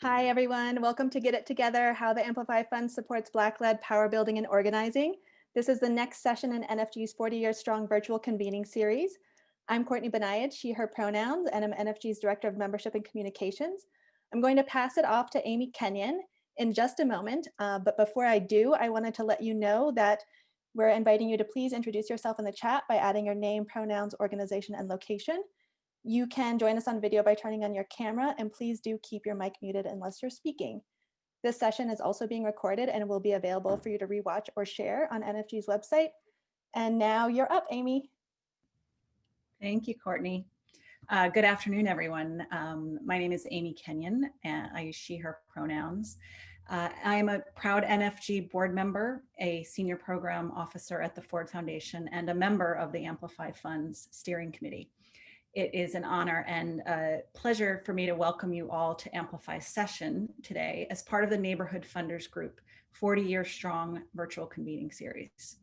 Hi, everyone. Welcome to Get It Together, How the Amplify Fund Supports Black-Led Power Building and Organizing. This is the next session in NFG's 40-year strong virtual convening series. I'm Courtney Benayed, she, her pronouns, and I'm NFG's Director of Membership and Communications. I'm going to pass it off to Amy Kenyon in just a moment, but before I do, I wanted to let you know that we're inviting you to please introduce yourself in the chat by adding your name, pronouns, organization, and location. You can join us on video by turning on your camera, and please do keep your mic muted unless you're speaking. This session is also being recorded and will be available for you to rewatch or share on NFG's website. And now you're up, Amy. Thank you, Courtney. Good afternoon, everyone. My name is Amy Kenyon, and I use she, her pronouns. I am a proud NFG board member, a senior program officer at the Ford Foundation, and a member of the Amplify Fund's steering committee. It is an honor and a pleasure for me to welcome you all to Amplify's session today as part of the Neighborhood Funders Group 40-year strong virtual convening series.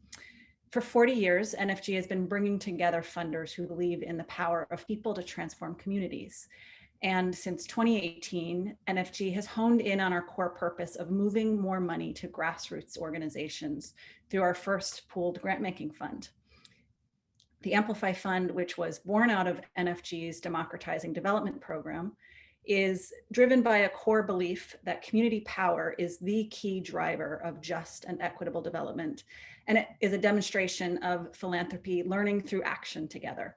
For 40 years, NFG has been bringing together funders who believe in the power of people to transform communities. And since 2018, NFG has honed in on our core purpose of moving more money to grassroots organizations through our first pooled grant-making fund. The Amplify Fund, which was born out of NFG's Democratizing Development Program, is driven by a core belief that community power is the key driver of just and equitable development. And it is a demonstration of philanthropy learning through action together.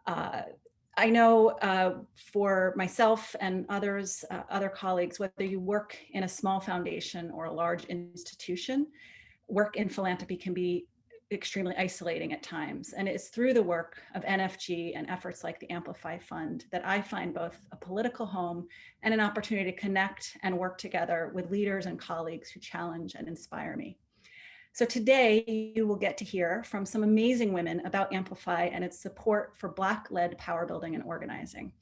I know for myself and others, other colleagues, whether you work in a small foundation or a large institution, work in philanthropy can be extremely isolating at times. And it's through the work of NFG and efforts like the Amplify Fund that I find both a political home and an opportunity to connect and work together with leaders and colleagues who challenge and inspire me. So today you will get to hear from some amazing women about Amplify and its support for Black-led power building and organizing.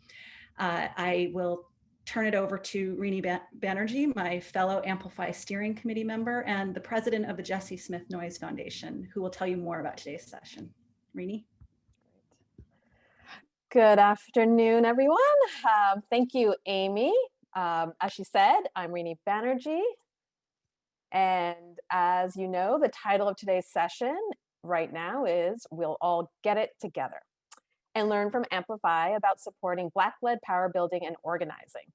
I will turn it over to Rini Banerjee, my fellow Amplify Steering Committee member and the president of the Jesse Smith Noyes Foundation, who will tell you more about today's session. Rini? Good afternoon, everyone. Thank you, Amy. As she said, I'm Rini Banerjee. And as you know, the title of today's session right now is We'll All Get It Together and learn from Amplify about supporting Black-led power building and organizing.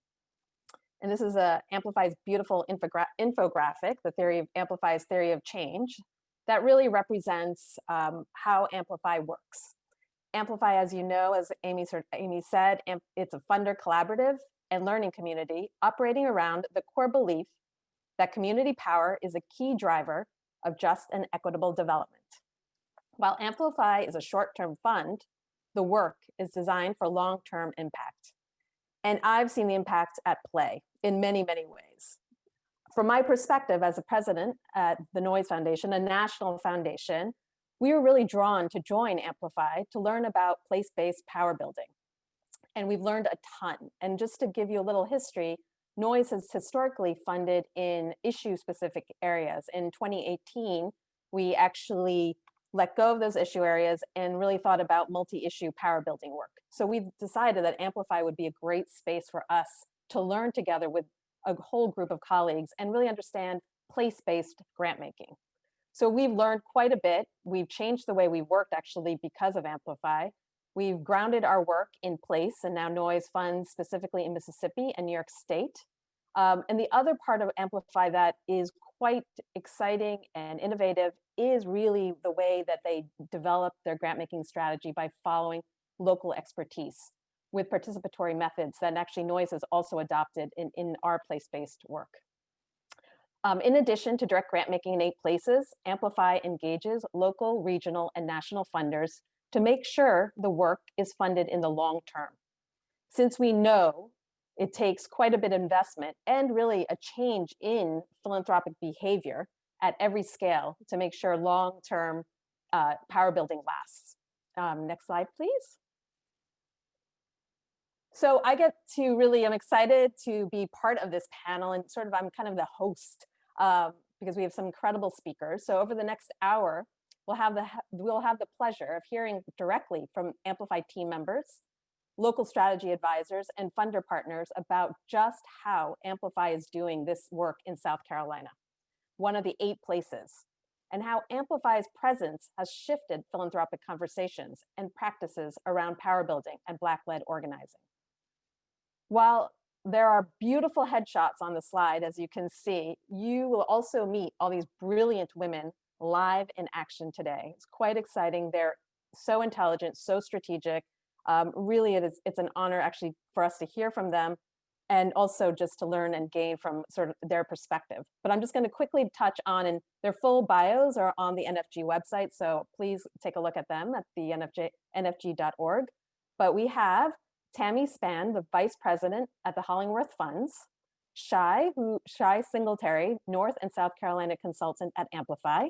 And this is Amplify's beautiful infographic, the theory of Amplify's theory of change, that really represents how Amplify works. Amplify, as you know, as Amy said, it's a funder collaborative and learning community operating around the core belief that community power is a key driver of just and equitable development. While Amplify is a short-term fund, the work is designed for long-term impact. And I've seen the impact at play in many, many ways. From my perspective as a president at the Noyes Foundation, a national foundation, we were really drawn to join Amplify to learn about place-based power building. And we've learned a ton. And just to give you a little history, Noyes has historically funded in issue-specific areas. In 2018, we actually let go of those issue areas and really thought about multi-issue power building work. So we've decided that Amplify would be a great space for us to learn together with a whole group of colleagues and really understand place-based grant making. So we've learned quite a bit. We've changed the way we worked actually because of Amplify. We've grounded our work in place, and now Noyes funds specifically in Mississippi and New York State. And the other part of Amplify that is quite exciting and innovative is really the way that they develop their grant-making strategy by following local expertise with participatory methods that actually Noyes has also adopted in our place-based work. In addition to direct grant-making in 8 places, Amplify engages local, regional, and national funders to make sure the work is funded in the long term. Since we know it takes quite a bit of investment and really a change in philanthropic behavior at every scale to make sure long-term power building lasts. Next slide, please. So I get to really, I'm excited to be part of this panel and sort of I'm kind of the host because we have some incredible speakers. So over the next hour, we'll have the pleasure of hearing directly from Amplify team members, local strategy advisors, and funder partners about just how Amplify is doing this work in South Carolina, one of the 8 places, and how Amplify's presence has shifted philanthropic conversations and practices around power building and Black-led organizing. While there are beautiful headshots on the slide, as you can see, you will also meet all these brilliant women live in action today. It's quite exciting. They're so intelligent, so strategic. Really, it's an honor actually for us to hear from them, and also just to learn and gain from sort of their perspective. But I'm just going to quickly touch on, and their full bios are on the NFG website, so please take a look at them at the nfg.org. But we have Tammy Spann, the Vice President at the Hollingsworth Funds, Shai Singletary, North and South Carolina Consultant at Amplify,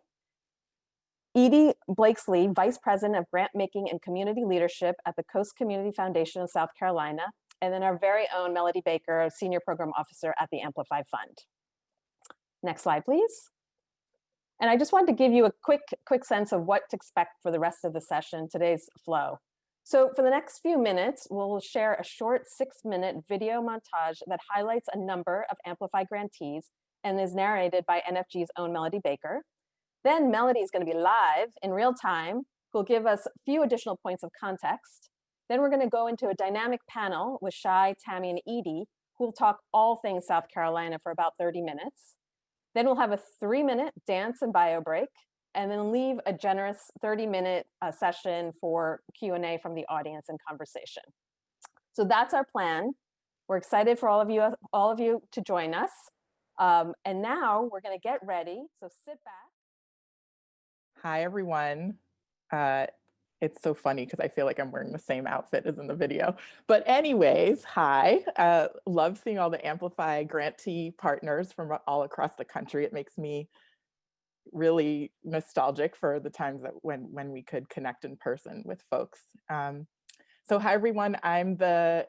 Edie Blakesley, Vice President of Grantmaking and Community Leadership at the Coast Community Foundation of South Carolina, and then our very own Melody Baker, Senior Program Officer at the Amplify Fund. Next slide, please. And I just wanted to give you a quick sense of what to expect for the rest of the session, today's flow. So for the next few minutes, we'll share a short 6-minute video montage that highlights a number of Amplify grantees and is narrated by NFG's own Melody Baker. Then Melody is going to be live in real time, who'll give us a few additional points of context. Then we're going to go into a dynamic panel with Shai, Tammy, and Edie, who will talk all things South Carolina for about 30 minutes. Then we'll have a 3-minute dance and bio break, and then leave a generous 30-minute session for Q&A from the audience and conversation. So that's our plan. We're excited for all of you to join us. And now we're going to get ready. So sit back. Hi, everyone. It's so funny because I feel like I'm wearing the same outfit as in the video. But anyways, hi. Love seeing all the Amplify grantee partners from all across the country. It makes me really nostalgic for the times that when we could connect in person with folks. So hi, everyone. I'm the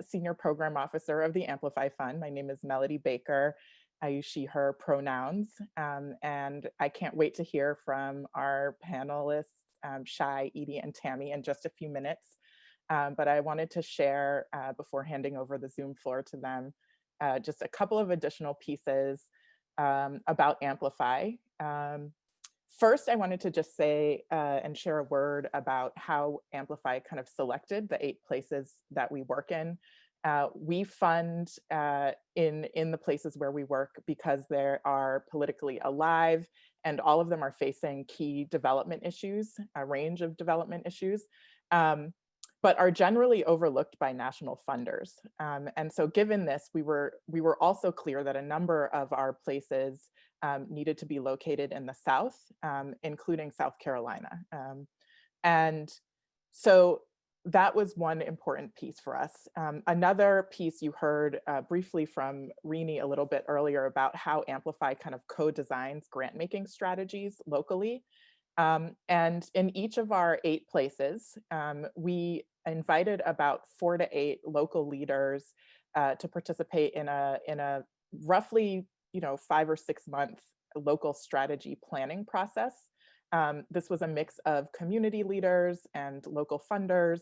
Senior Program Officer of the Amplify Fund. My name is Melody Baker. I use she, her pronouns. And I can't wait to hear from our panelists, Shai, Edie, and Tammy in just a few minutes. But I wanted to share, before handing over the Zoom floor to them, just a couple of additional pieces about Amplify. First, I wanted to just say and share a word about how Amplify kind of selected the 8 places that we work in. We fund in the places where we work because they are politically alive, and all of them are facing key development issues, a range of development issues, but are generally overlooked by national funders. And so given this, we were also clear that a number of our places needed to be located in the South, including South Carolina. And so that was one important piece for us. Another piece you heard briefly from Rini a little bit earlier about how Amplify kind of co-designs grant-making strategies locally. And in each of our 8 places, we invited about 4 to 8 local leaders to participate in a roughly 5 or 6 month local strategy planning process. This was a mix of community leaders and local funders,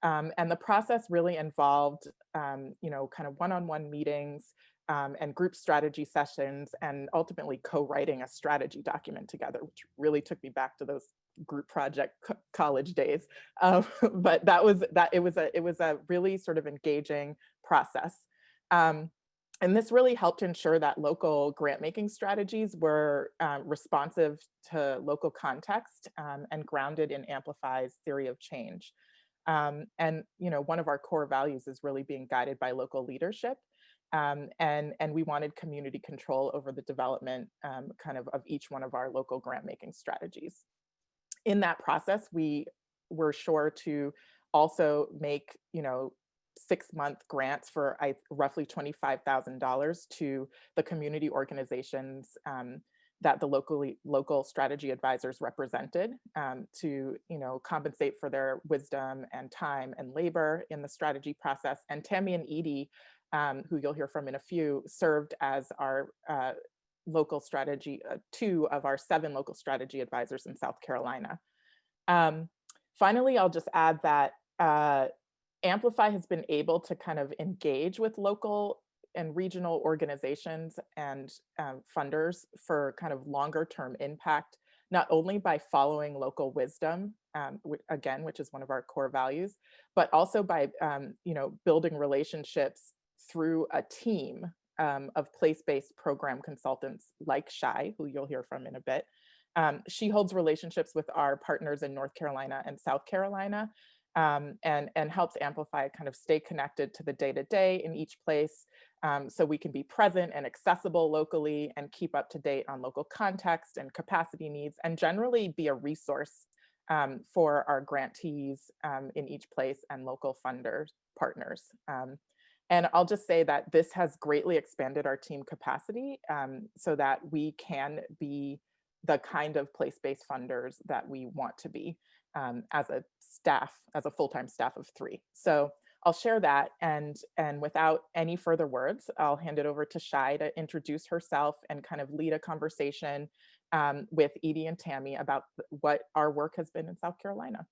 and the process really involved, kind of one-on-one meetings and group strategy sessions, and ultimately co-writing a strategy document together, which really took me back to those group project college days. But it was a really sort of engaging process. And this really helped ensure that local grant-making strategies were responsive to local context and grounded in Amplify's theory of change. And one of our core values is really being guided by local leadership. And we wanted community control over the development of each one of our local grant-making strategies. In that process, we were sure to also make, 6-month grants for roughly $25,000 to the community organizations that the local strategy advisors represented to compensate for their wisdom and time and labor in the strategy process. And Tammy and Edie, who you'll hear from in a few, served as our local strategy, 2 of our 7 local strategy advisors in South Carolina. Finally, I'll just add that Amplify has been able to kind of engage with local and regional organizations and funders for kind of longer term impact, not only by following local wisdom, again, which is one of our core values, but also by building relationships through a team of place-based program consultants like Shai, who you'll hear from in a bit. She holds relationships with our partners in North Carolina and South Carolina, and helps Amplify kind of stay connected to the day-to-day in each place, so we can be present and accessible locally and keep up to date on local context and capacity needs, and generally be a resource for our grantees in each place and local funders partners. And I'll just say that this has greatly expanded our team capacity so that we can be the kind of place-based funders that we want to be as a staff, as a full-time staff of 3. So I'll share that, and without any further words, I'll hand it over to Shai to introduce herself and kind of lead a conversation with Edie and Tammy about what our work has been in South Carolina.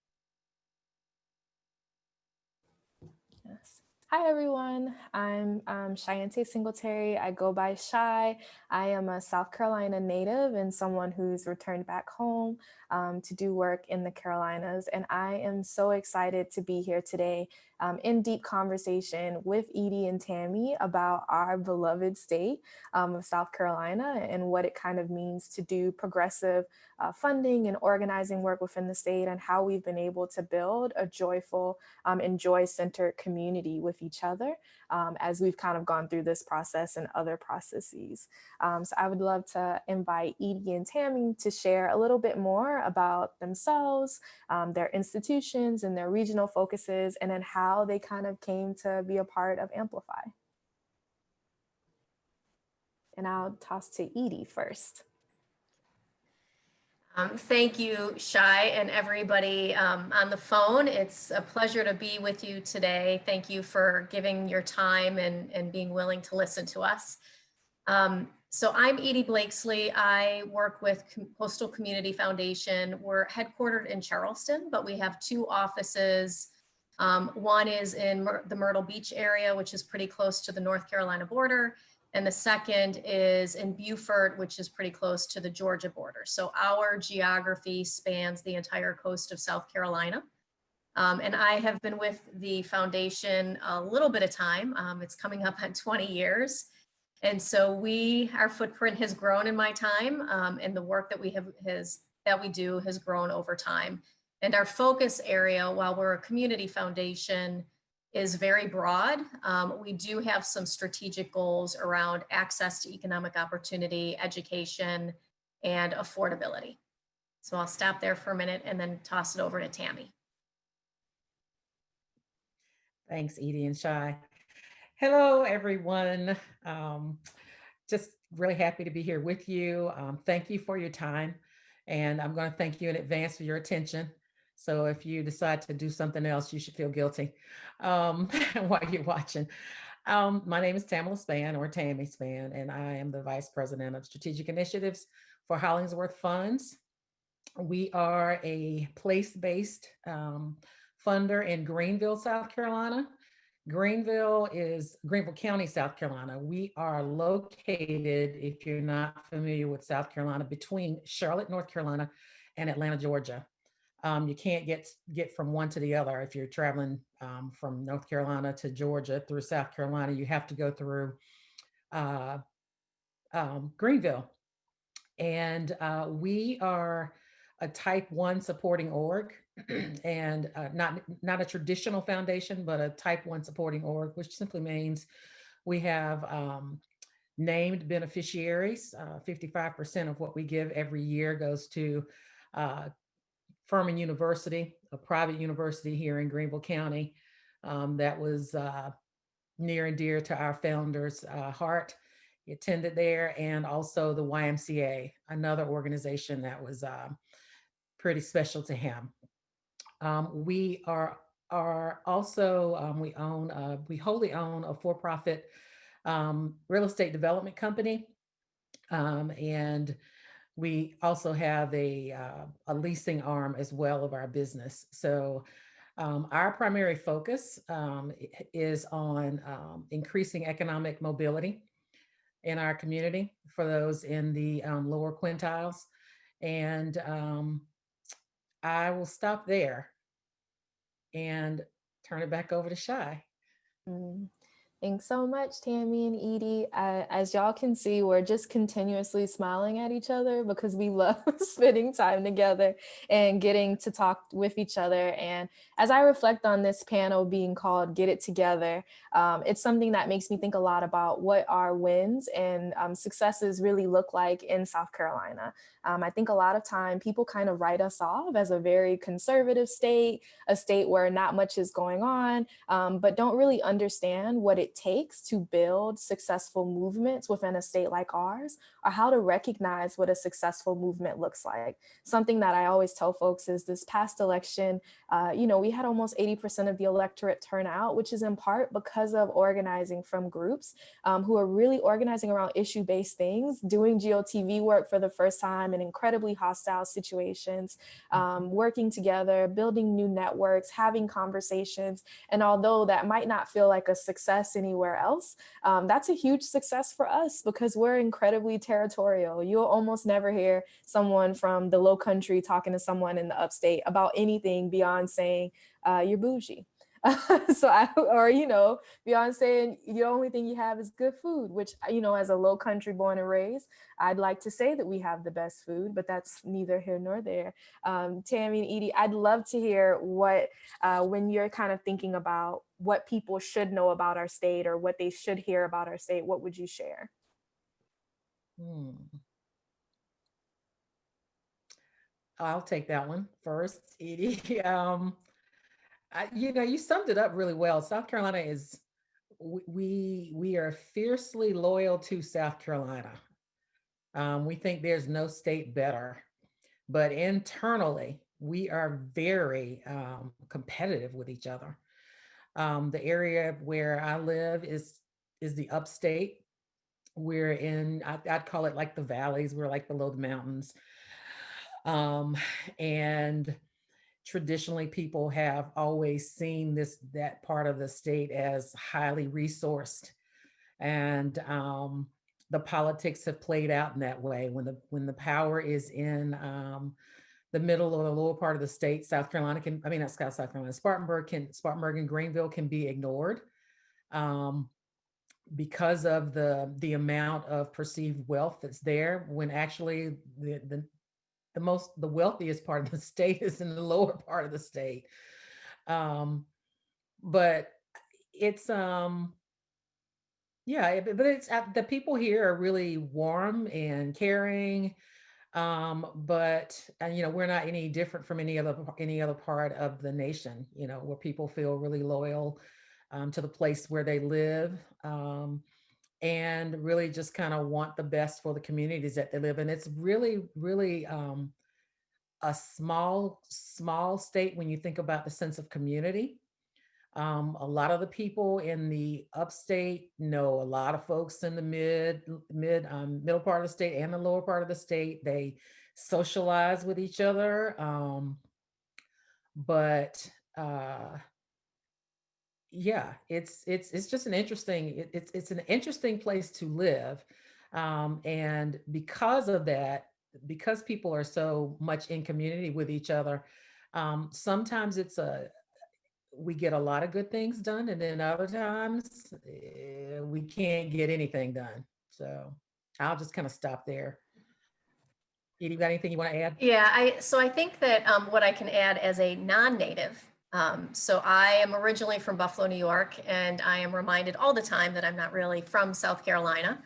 Yes. Hi, everyone. I'm Cheyenne Singletary. I go by Shy. I am a South Carolina native and someone who's returned back home to do work in the Carolinas. And I am so excited to be here today in deep conversation with Edie and Tammy about our beloved state of South Carolina and what it kind of means to do progressive funding and organizing work within the state, and how we've been able to build a joyful and joy-centered community with each other as we've kind of gone through this process and other processes. So I would love to invite Edie and Tammy to share a little bit more about themselves, their institutions and their regional focuses, and then how they kind of came to be a part of Amplify. And I'll toss to Edie first. Thank you, Shai, and everybody on the phone. It's a pleasure to be with you today. Thank you for giving your time and being willing to listen to us. So I'm Edie Blakesley. I work with Coastal Community Foundation. We're headquartered in Charleston, but we have 2 offices. One is in the Myrtle Beach area, which is pretty close to the North Carolina border. And the second is in Beaufort, which is pretty close to the Georgia border. So our geography spans the entire coast of South Carolina. And I have been with the foundation a little bit of time. It's coming up on 20 years. And so our footprint has grown in my time, and the work that we do has grown over time. And our focus area, while we're a community foundation, is very broad. We do have some strategic goals around access to economic opportunity, education, and affordability. So I'll stop there for a minute and then toss it over to Tammy. Thanks, Edie and Shai. Hello, everyone. Just really happy to be here with you. Thank you for your time. And I'm going to thank you in advance for your attention. So if you decide to do something else, you should feel guilty while you're watching. My name is Tammy Spann, and I am the Vice President of Strategic Initiatives for Hollingsworth Funds. We are a place-based funder in Greenville, South Carolina. Greenville County, South Carolina. We are located, if you're not familiar with South Carolina, between Charlotte, North Carolina, and Atlanta, Georgia. You can't get from one to the other. If you're traveling from North Carolina to Georgia through South Carolina, you have to go through Greenville. And we are a type 1 supporting org, and not a traditional foundation, but a type 1 supporting org, which simply means we have named beneficiaries. 55% of what we give every year goes to Furman University, a private university here in Greenville County that was near and dear to our founder's heart. He attended there, and also the YMCA, another organization that was pretty special to him. We are also, we wholly own a for-profit real estate development company, and we also have a leasing arm as well of our business. So Our primary focus is on increasing economic mobility in our community for those in the lower quintiles. And I will stop there and turn it back over to Shai. Mm. Thanks so much, Tammy and Edie. As y'all can see, we're just continuously smiling at each other because we love spending time together and getting to talk with each other. And as I reflect on this panel being called Get It Together, it's something that makes me think a lot about what our wins and successes really look like in South Carolina. I think a lot of time people kind of write us off as a very conservative state, a state where not much is going on, but don't really understand what it takes to build successful movements within a state like ours, or how to recognize what a successful movement looks like. Something that I always tell folks is this past election, we had almost 80% of the electorate turn out, which is in part because of organizing from groups who are really organizing around issue-based things, doing GOTV work for the first time in incredibly hostile situations, working together, building new networks, having conversations. And although that might not feel like a success anywhere else, that's a huge success for us because we're incredibly territorial. You'll almost never hear someone from the low country talking to someone in the upstate about anything beyond saying, you're bougie. Beyond saying the only thing you have is good food, which, as a low country born and raised, I'd like to say that we have the best food, but that's neither here nor there. Tammy and Edie, I'd love to hear what, when you're kind of thinking about what people should know about our state or what they should hear about our state, what would you share? I'll take that one first, Edie. You summed it up really well. South Carolina is, we are fiercely loyal to South Carolina. We think there's no state better, but internally we are very competitive with each other. The area where I live is the upstate. We're in, I'd call it like the valleys. We're like below the mountains. And traditionally people have always seen that part of the state as highly resourced, and the politics have played out in that way. When the power is in the middle or the lower part of the state, South Carolina South Carolina, Spartanburg and Greenville can be ignored because of the amount of perceived wealth that's there, when actually the wealthiest part of the state is in the lower part of the state. But it's but it's the people here are really warm and caring. But we're not any different from any other part of the nation, where people feel really loyal to the place where they live, and really just kind of want the best for the communities that they live in. It's really, really a small state when you think about the sense of community. A lot of the people in the upstate know a lot of folks in the middle part of the state and the lower part of the state. They socialize with each other, but it's just an interesting. It's an interesting place to live, and because of that, because people are so much in community with each other, sometimes we get a lot of good things done, and then other times we can't get anything done. So I'll just kind of stop there. Edie, you got anything you want to add? Yeah, so I think that what I can add as a non-native, so I am originally from Buffalo, New York, and I am reminded all the time that I'm not really from South Carolina,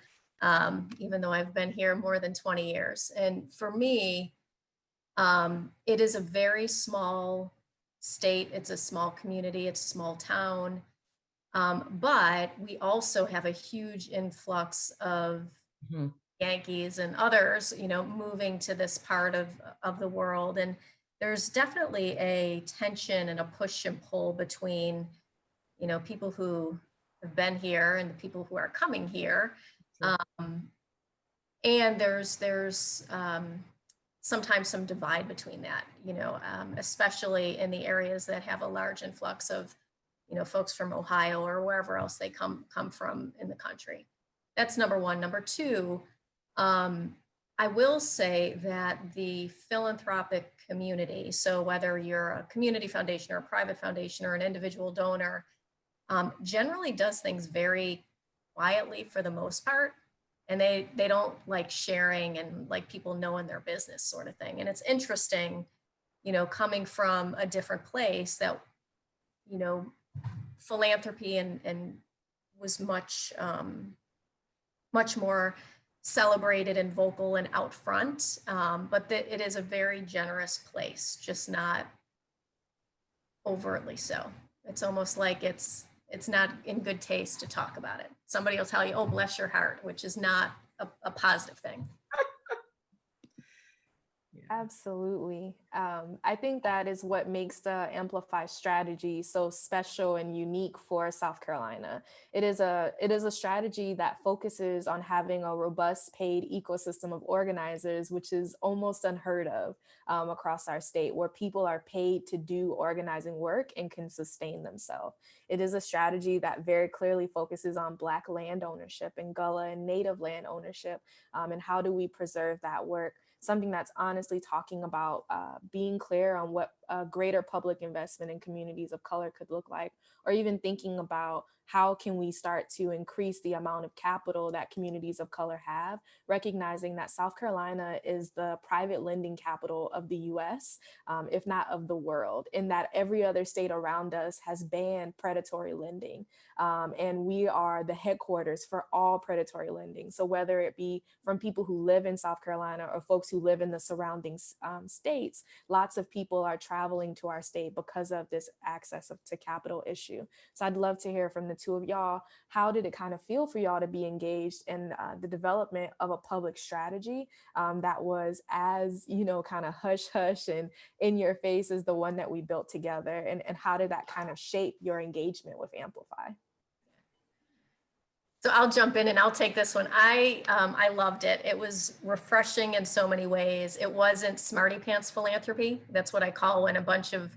even though I've been here more than 20 years. And for me, it is a very small state. It's a small community. It's a small town. But we also have a huge influx of Yankees and others, moving to this part of the world. And there's definitely a tension and a push and pull between, people who have been here and the people who are coming here. Sure. And there's sometimes some divide between that, especially in the areas that have a large influx of, folks from Ohio or wherever else they come from in the country. That's number one. Number two, I will say that the philanthropic community, so whether you're a community foundation or a private foundation or an individual donor, generally does things very quietly for the most part. And they don't like sharing and like people knowing their business sort of thing. And it's interesting, coming from a different place that, philanthropy and was much, much more celebrated and vocal and out front. But it is a very generous place, just not overtly so. It's almost like it's not in good taste to talk about it. Somebody will tell you, oh, bless your heart, which is not a positive thing. Absolutely. I think that is what makes the Amplify strategy so special and unique for South Carolina. It is a strategy that focuses on having a robust paid ecosystem of organizers, which is almost unheard of across our state, where people are paid to do organizing work and can sustain themselves. It is a strategy that very clearly focuses on Black land ownership and Gullah and Native land ownership, and how do we preserve that work. Something that's honestly talking about being clear on what a greater public investment in communities of color could look like, or even thinking about how can we start to increase the amount of capital that communities of color have, recognizing that South Carolina is the private lending capital of the US, if not of the world, in that every other state around us has banned predatory lending. And we are the headquarters for all predatory lending. So whether it be from people who live in South Carolina or folks who live in the surrounding states, lots of people are traveling to our state because of this access to capital issue. So I'd love to hear from the two of y'all. How did it kind of feel for y'all to be engaged in the development of a public strategy that was as, kind of hush hush and in your face as the one that we built together? And how did that kind of shape your engagement with Amplify? So I'll jump in and I'll take this one. I loved it. It was refreshing in so many ways. It wasn't smarty pants philanthropy. That's what I call when a bunch of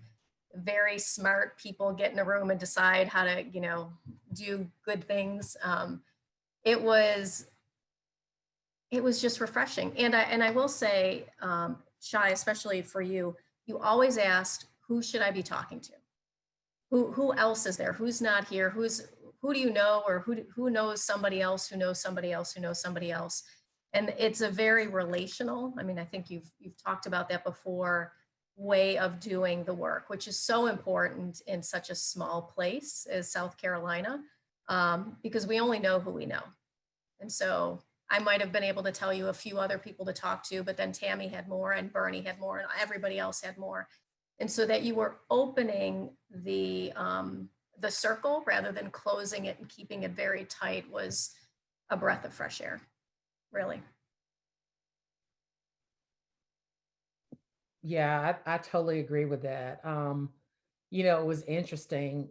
very smart people get in a room and decide how to, do good things. It was just refreshing. And I will say, Shai, especially for you, you always asked, who should I be talking to? Who else is there? Who's not here? Who do you know, or who knows somebody else who knows somebody else who knows somebody else? And it's a very relational, I mean, I think you've talked about that before, way of doing the work, which is so important in such a small place as South Carolina, because we only know who we know. And so I might have been able to tell you a few other people to talk to, but then Tammy had more and Bernie had more and everybody else had more. And so that you were opening the circle rather than closing it and keeping it very tight was a breath of fresh air, really. Yeah, I totally agree with that. It was interesting.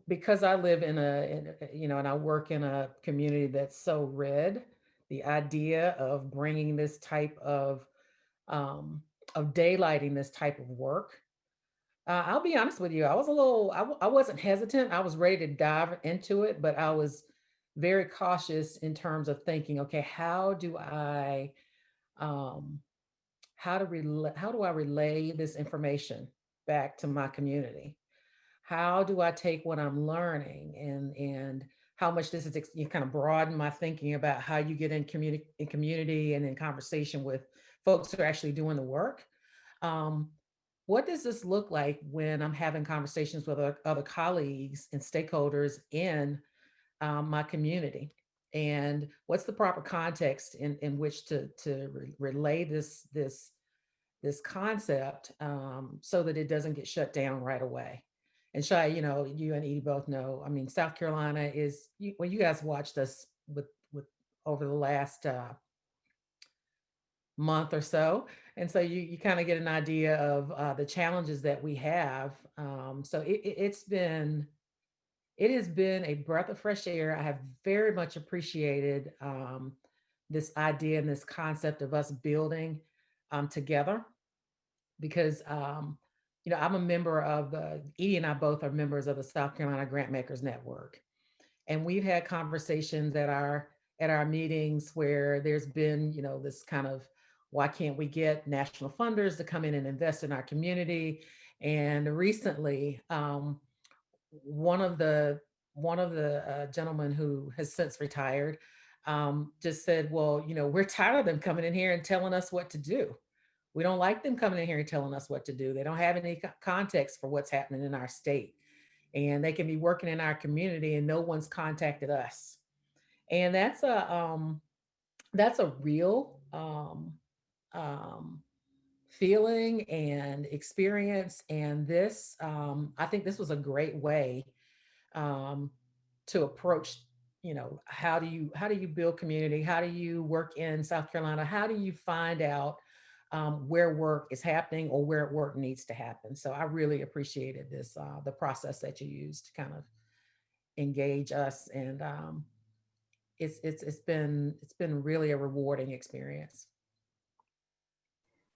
Because I live in and I work in a community that's so red, the idea of bringing this type of daylighting this type of work. I'll be honest with you. I was I wasn't hesitant. I was ready to dive into it, but I was very cautious in terms of thinking, okay, how do I relay this information back to my community? How do I take what I'm learning and how much this is, you kind of broaden my thinking about how you get in community and in conversation with folks who are actually doing the work. What does this look like when I'm having conversations with other colleagues and stakeholders in my community? And what's the proper context in which to relay this concept so that it doesn't get shut down right away? And Shai, you and Edie both know, I mean, South Carolina is, well, you guys watched us with over the last month or so. And so you kind of get an idea of the challenges that we have. So it has been a breath of fresh air. I have very much appreciated this idea and this concept of us building together because I'm a member of the Edie and I both are members of the South Carolina Grantmakers Network, and we've had conversations at our meetings where there's been this kind of, why can't we get national funders to come in and invest in our community? And recently, one of the gentlemen who has since retired just said, well, we're tired of them coming in here and telling us what to do. We don't like them coming in here and telling us what to do. They don't have any context for what's happening in our state, and they can be working in our community and no one's contacted us. And that's a real feeling and experience. And this, I think this was a great way um, to approach, how do you build community? How do you work in South Carolina? How do you find out where work is happening or where work needs to happen? So I really appreciated this, the process that you used to kind of engage us, and it's been really a rewarding experience.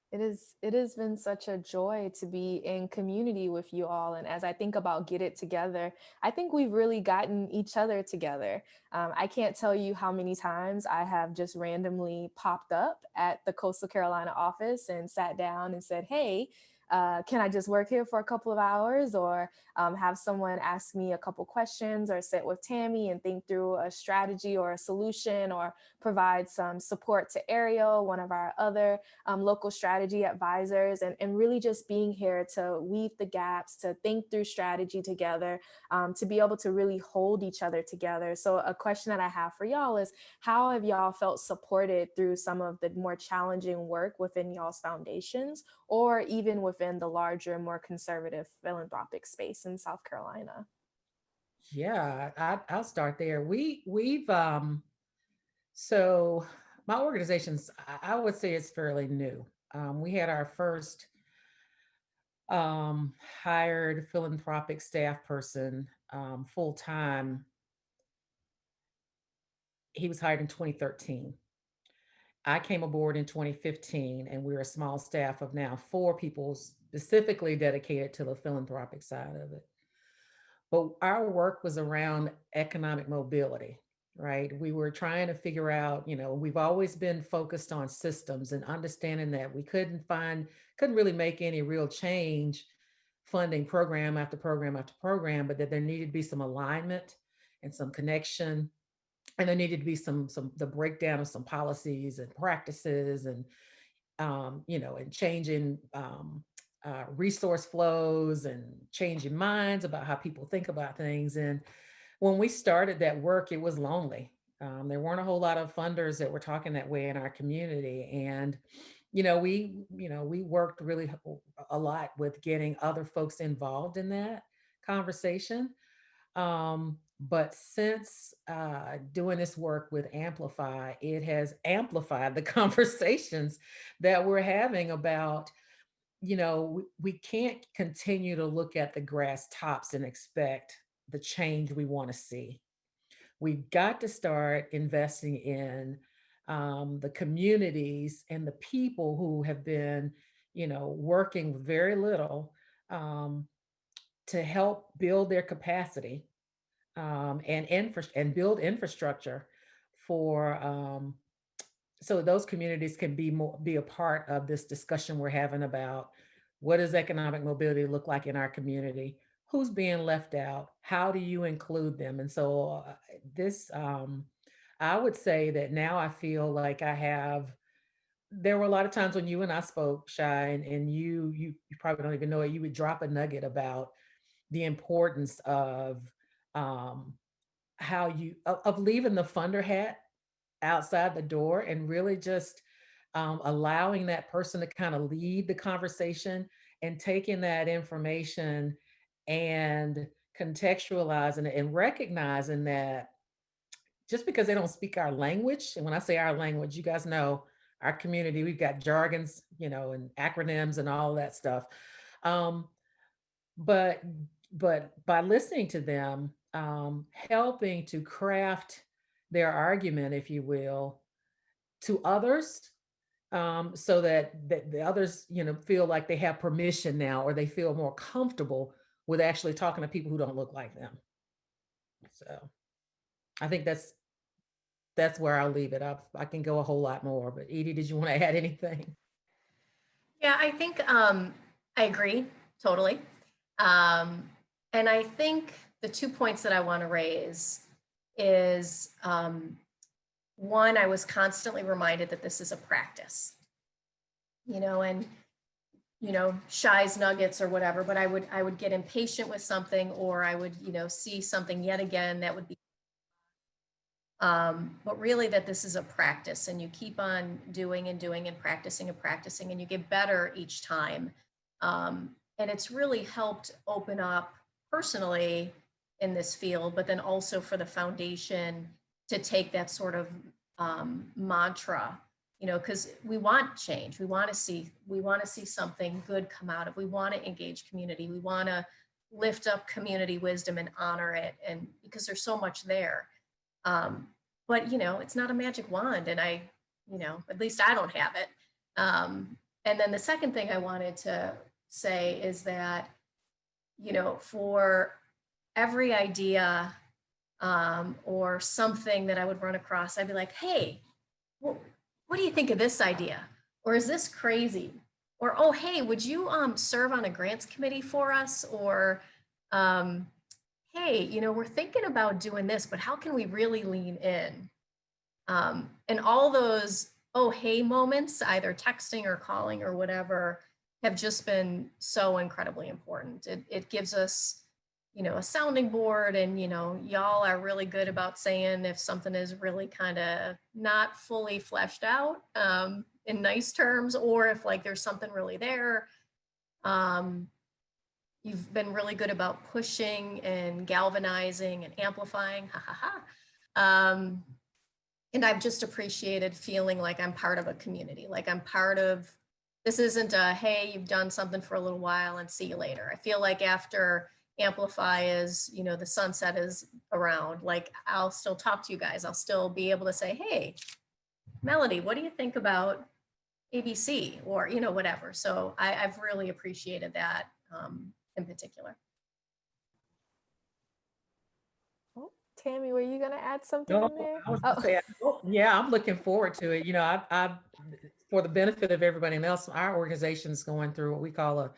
It has been such a joy to be in community with you all. And as I think about Get It Together, I think we've really gotten each other together. I can't tell you how many times I have just randomly popped up at the Coastal Carolina office and sat down and said, hey, can I just work here for a couple of hours, or have someone ask me a couple questions, or sit with Tammy and think through a strategy or a solution, or provide some support to Ariel, one of our other local strategy advisors, and really just being here to weave the gaps, to think through strategy together, to be able to really hold each other together. So a question that I have for y'all is, how have y'all felt supported through some of the more challenging work within y'all's foundations, or even within the larger, more conservative philanthropic space in South Carolina? Yeah, I'll start there. We've so my organization's, I would say it's fairly new. We had our first hired philanthropic staff person full time. He was hired in 2013. I came aboard in 2015, and we're a small staff of now 4 people specifically dedicated to the philanthropic side of it. But our work was around economic mobility, right? We were trying to figure out, we've always been focused on systems and understanding that we couldn't really make any real change funding program after program after program, but that there needed to be some alignment and some connection. And there needed to be the breakdown of some policies and practices, and and changing resource flows and changing minds about how people think about things. And when we started that work, it was lonely. There weren't a whole lot of funders that were talking that way in our community. And, we worked really a lot with getting other folks involved in that conversation. But since doing this work with Amplify, it has amplified the conversations that we're having about, we can't continue to look at the grass tops and expect the change we want to see. We've got to start investing in the communities and the people who have been, working with very little to help build their capacity and build infrastructure for so those communities can be a part of this discussion we're having about what does economic mobility look like in our community, who's being left out, how do you include them? And so this I would say that now I feel like there were a lot of times when you and I spoke, Shai, and you probably don't even know it, you would drop a nugget about the importance of of leaving the funder hat outside the door and really just allowing that person to kind of lead the conversation and taking that information and contextualizing it and recognizing that just because they don't speak our language, and when I say our language, you guys know our community, we've got jargons, and acronyms and all that stuff. Um, but by listening to them, helping to craft their argument, if you will, to others, so that the others, feel like they have permission now, or they feel more comfortable with actually talking to people who don't look like them. So I think that's where I'll leave it. I can go a whole lot more, but Edie, did you want to add anything? Yeah, I think I agree totally. And I think the 2 points that I want to raise is one, I was constantly reminded that this is a practice, and Shy's nuggets or whatever, but I would get impatient with something, or I would, see something yet again that would be but really that this is a practice, and you keep on doing and doing and practicing, and you get better each time. And it's really helped open up personally in this field, but then also for the foundation to take that sort of mantra, because we want change. We want to see something good come out of. We want to engage community. We want to lift up community wisdom and honor it, and because there's so much there. But it's not a magic wand, and at least I don't have it. And then the second thing I wanted to say is that, for every idea or something that I would run across, I'd be like, hey, what do you think of this idea? Or is this crazy? Or, oh, hey, would you serve on a grants committee for us? Or, hey, we're thinking about doing this, but how can we really lean in? And all those, oh, hey moments, either texting or calling or whatever, have just been so incredibly important. It gives us, a sounding board, and, y'all are really good about saying if something is really kind of not fully fleshed out in nice terms, or if like there's something really there. You've been really good about pushing and galvanizing and amplifying, and I've just appreciated feeling like I'm part of a community, like I'm part of, this isn't a, hey, you've done something for a little while and see you later. I feel like after Amplify is, the sunset is around, like I'll still talk to you guys. I'll still be able to say, hey, Melody, what do you think about ABC, or, whatever. So I've really appreciated that in particular. Tammy, were you going to add something No, in there? I was gonna say, yeah, I'm looking forward to it. I for the benefit of everybody else, our organization is going through what we call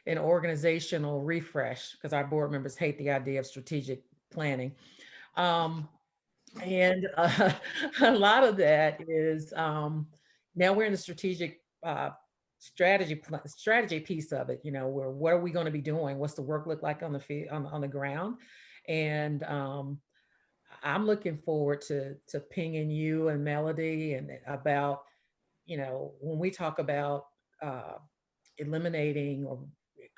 an organizational refresh, because our board members hate the idea of strategic planning. And a lot of that is now we're in the strategic strategy piece of it. Where what are we going to be doing? What's the work look like on the field, on the ground? And I'm looking forward to pinging you and Melody and about, when we talk about eliminating or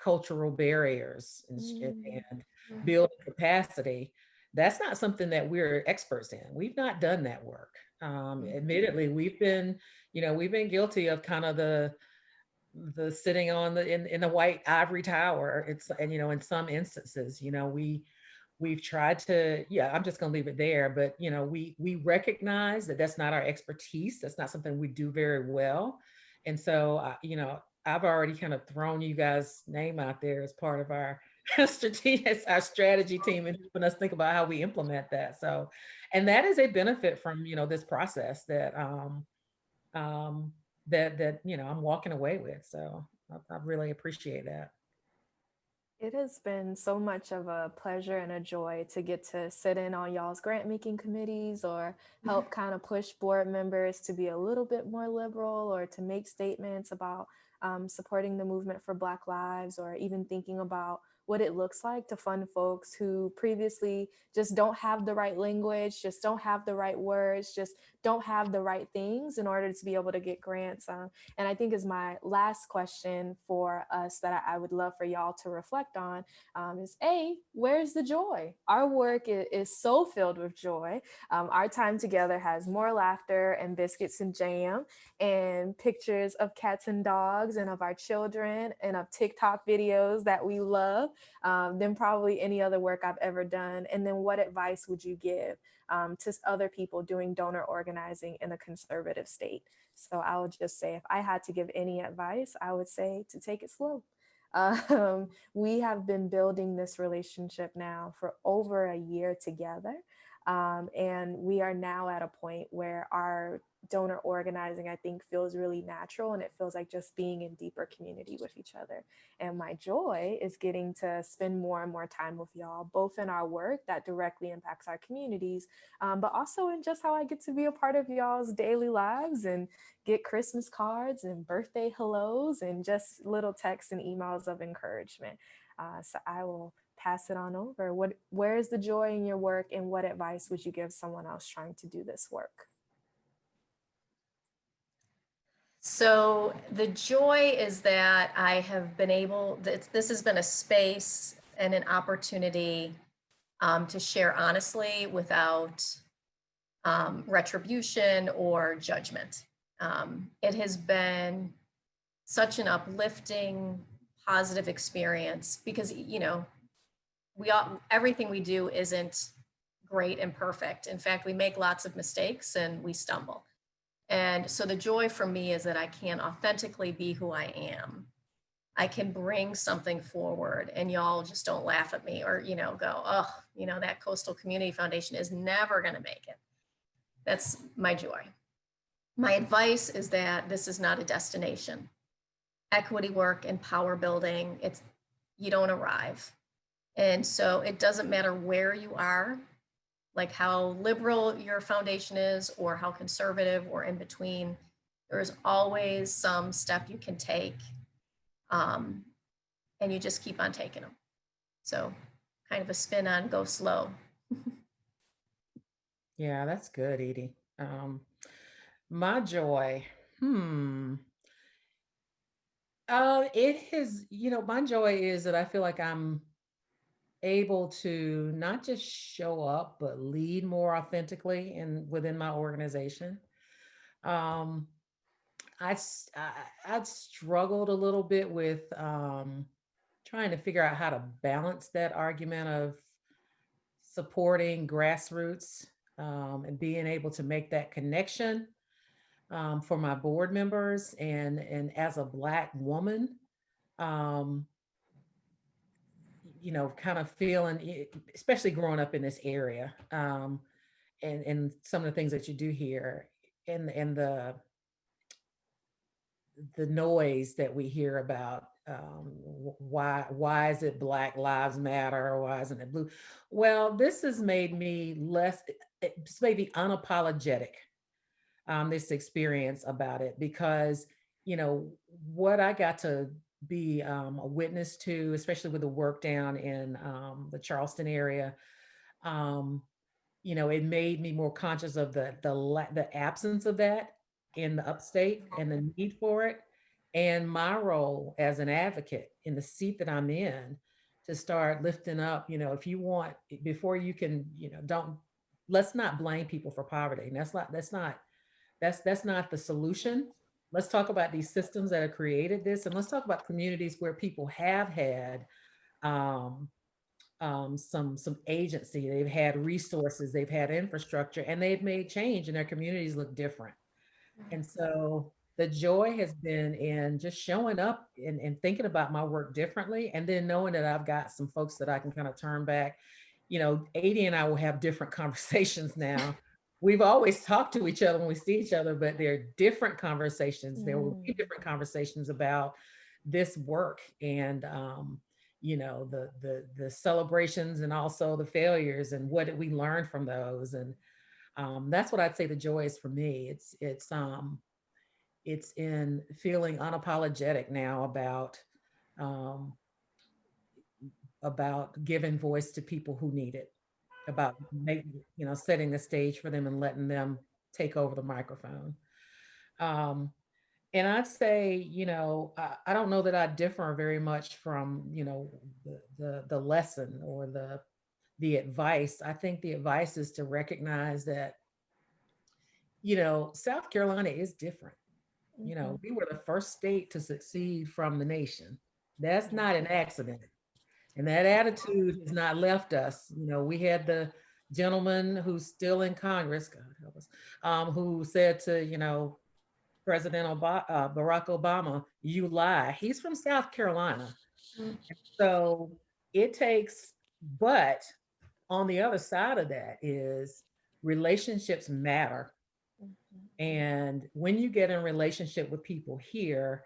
cultural barriers and building capacity. That's not something that we're experts in. We've not done that work. Admittedly, we've been guilty of kind of the sitting on in the white ivory tower. And in some instances, we've tried to, I'm just going to leave it there. But, we recognize that that's not our expertise. That's not something we do very well. And so, I've already kind of thrown you guys' name out there as part of our strategy team, and helping us think about how we implement that. So, and that is a benefit from, this process that, that I'm walking away with. So I really appreciate that. It has been so much of a pleasure and a joy to get to sit in on y'all's grant making committees, or help kind of push board members to be a little bit more liberal, or to make statements about supporting the movement for Black lives, or even thinking about what it looks like to fund folks who previously just don't have the right language, just don't have the right words, just don't have the right things in order to be able to get grants. And I think is my last question for us that I would love for y'all to reflect on is, A, where's the joy? Our work is so filled with joy. Our time together has more laughter and biscuits and jam and pictures of cats and dogs and of our children and of TikTok videos that we love. than probably any other work I've ever done. And then what advice would you give to other people doing donor organizing in a conservative state? So I would just say, if I had to give any advice, I would say to take it slow. We have been building this relationship now for over a year together. And we are now at a point where our donor organizing, I think, feels really natural, and it feels like just being in deeper community with each other. And my joy is getting to spend more and more time with y'all, both in our work that directly impacts our communities, but also in just how I get to be a part of y'all's daily lives and get Christmas cards and birthday hellos and just little texts and emails of encouragement. So I will pass it on over. Where is the joy in your work, and what advice would you give someone else trying to do this work? So the joy is that I have been able, this has been a space and an opportunity to share honestly without retribution or judgment. It has been such an uplifting, positive experience because, you know, everything we do isn't great and perfect. In fact, we make lots of mistakes and we stumble. And so the joy for me is that I can authentically be who I am. I can bring something forward and y'all just don't laugh at me or, you know, go, oh, you know, that Coastal Community Foundation is never going to make it. That's my joy. My advice is that this is not a destination. Equity work and power building, you don't arrive. And so it doesn't matter where you are, like how liberal your foundation is or how conservative or in between, there's always some step you can take, and you just keep on taking them. So kind of a spin on go slow. Yeah, that's good, Edie. My joy, it has, my joy is that I feel like I'm able to not just show up, but lead more authentically within my organization. I'd struggled a little bit with trying to figure out how to balance that argument of supporting grassroots and being able to make that connection for my board members and as a Black woman, kind of feeling, especially growing up in this area, and some of the things that you do here, and the noise that we hear about, why is it Black Lives Matter, or why isn't it blue? Well, this has made me it's made me unapologetic, this experience about it, because what I got to be a witness to, especially with the work down in the Charleston area, it made me more conscious of the absence of that in the upstate and the need for it, and my role as an advocate in the seat that I'm in to start lifting up, if you want, before you can, let's not blame people for poverty. And that's not the solution. Let's talk about these systems that have created this, and let's talk about communities where people have had some agency, they've had resources, they've had infrastructure, and they've made change, and their communities look different. And so the joy has been in just showing up and thinking about my work differently, and then knowing that I've got some folks that I can kind of turn back. Adie and I will have different conversations now. We've always talked to each other when we see each other, but they're different conversations. There will be different conversations about this work and the celebrations and also the failures and what did we learn from those. And that's what I'd say the joy is for me. It's in feeling unapologetic now about giving voice to people who need it, about setting the stage for them and letting them take over the microphone. And I'd say, I don't know that I differ very much from, the lesson or the advice. I think the advice is to recognize that, South Carolina is different. We were the first state to succeed from the nation. That's not an accident. And that attitude has not left us. You know, we had the gentleman who's still in Congress, God help us, who said to, you know, Barack Obama, "You lie." He's from South Carolina. Mm. So it takes, but on the other side of that is relationships matter. And when you get in relationship with people here,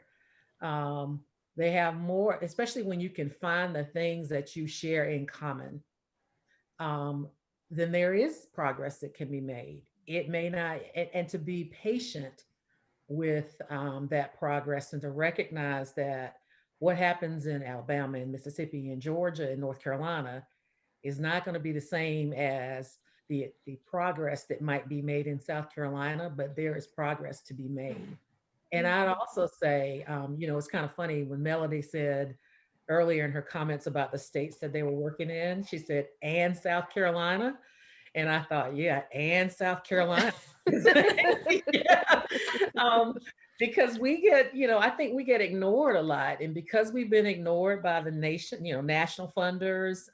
um, they have more, especially when you can find the things that you share in common, um, then there is progress that can be made. It may not, and to be patient with that progress and to recognize that what happens in Alabama and Mississippi and Georgia and North Carolina is not going to be the same as the progress that might be made in South Carolina, but there is progress to be made. And I'd also say, you know, it's kind of funny when Melody said earlier in her comments about the states that they were working in, she said, and South Carolina. And I thought, yeah, and South Carolina. Yeah. Because we get, you know, I think we get ignored a lot. And because we've been ignored by the nation, you know, national funders,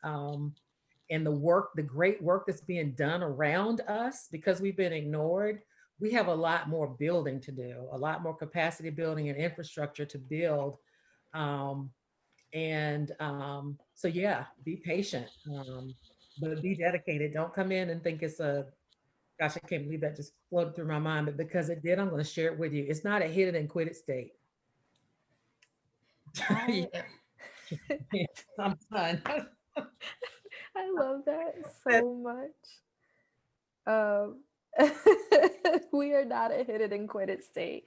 and the work, the great work that's being done around us, because we've been ignored, we have a lot more building to do, a lot more capacity building and infrastructure to build. Um, so yeah, be patient, but be dedicated. Don't come in and think it's a, gosh, I can't believe that just floated through my mind, but because it did, I'm going to share it with you. It's not a hit it and quit it state. I, I'm done. I love that so much. We are not a hit it and quit it state.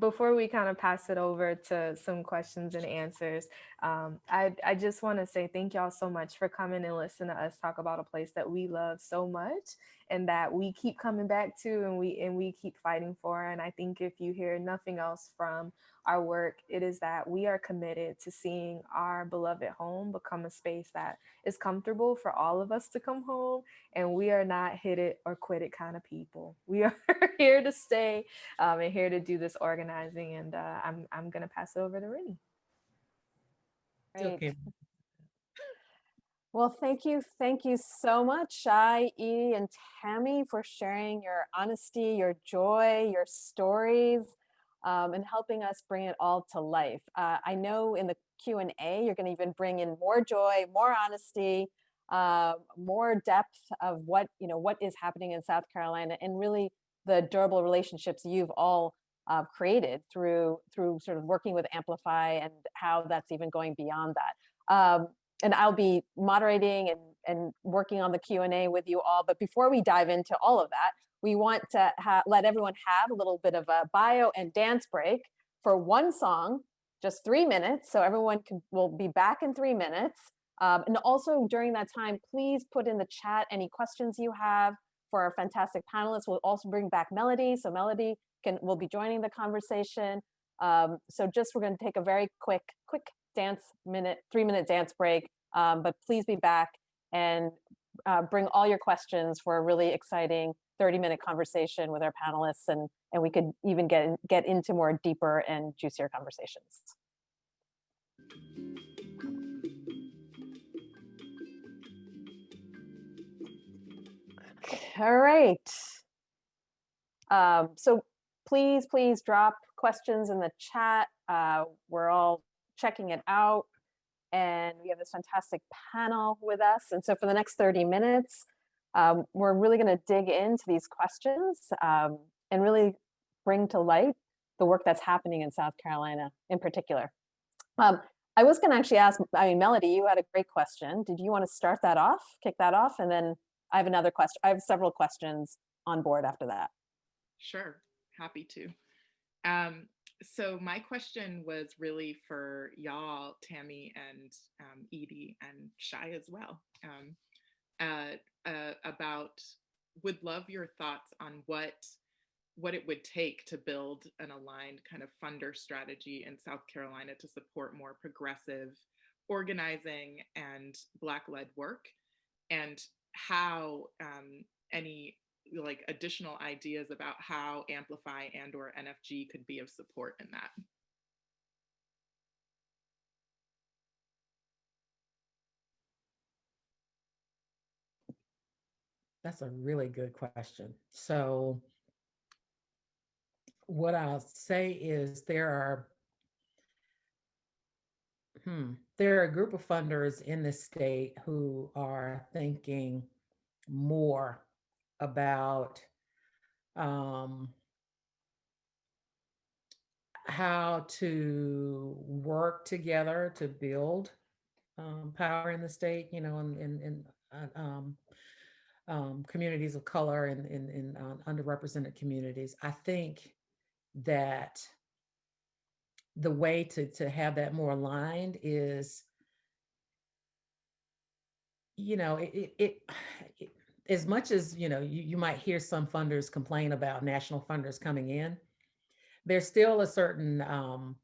Before we kind of pass it over to some questions and answers, I just want to say thank y'all so much for coming and listening to us talk about a place that we love so much and that we keep coming back to and we keep fighting for. And I think if you hear nothing else from our work, it is that we are committed to seeing our beloved home become a space that is comfortable for all of us to come home. And we are not hit it or quit it kind of people. We are here to stay and here to do this organizing. And I'm gonna pass it over to Rini. Great. Well, thank you so much, Shai, Edie, and Tammy for sharing your honesty, your joy, your stories, and helping us bring it all to life. I know in the Q&A, you're going to even bring in more joy, more honesty, more depth of what is happening in South Carolina, and really the durable relationships you've all created through sort of working with Amplify and how that's even going beyond that. And I'll be moderating and working on the Q&A with you all. But before we dive into all of that, we want to let everyone have a little bit of a bio and dance break for one song, just 3 minutes. So everyone will be back in 3 minutes. And also during that time, please put in the chat any questions you have for our fantastic panelists. We'll also bring back Melody. So Melody will be joining the conversation. So we're going to take a very quick 3-minute dance break, but please be back and bring all your questions for a really exciting 30-minute conversation with our panelists, and we could even get into more deeper and juicier conversations. All right. So please drop questions in the chat. We're all checking it out. And we have this fantastic panel with us. And so for the next 30 minutes, we're really going to dig into these questions and really bring to light the work that's happening in South Carolina in particular. I was going to actually ask, Melody, you had a great question. Did you want to kick that off? And then I have another question. I have several questions on board after that. Sure, happy to. So my question was really for y'all, Tammy and Edie and Shai as well, would love your thoughts on what it would take to build an aligned kind of funder strategy in South Carolina to support more progressive organizing and Black-led work, and how any additional ideas about how Amplify and/or NFG could be of support in that. That's a really good question. So what I'll say is there are a group of funders in the state who are thinking more about um, how to work together to build power in the state, you know, in communities of color and in underrepresented communities. I think that the way to have that more aligned is, you know, as much as, you know, you might hear some funders complain about national funders coming in, there's still a certain um,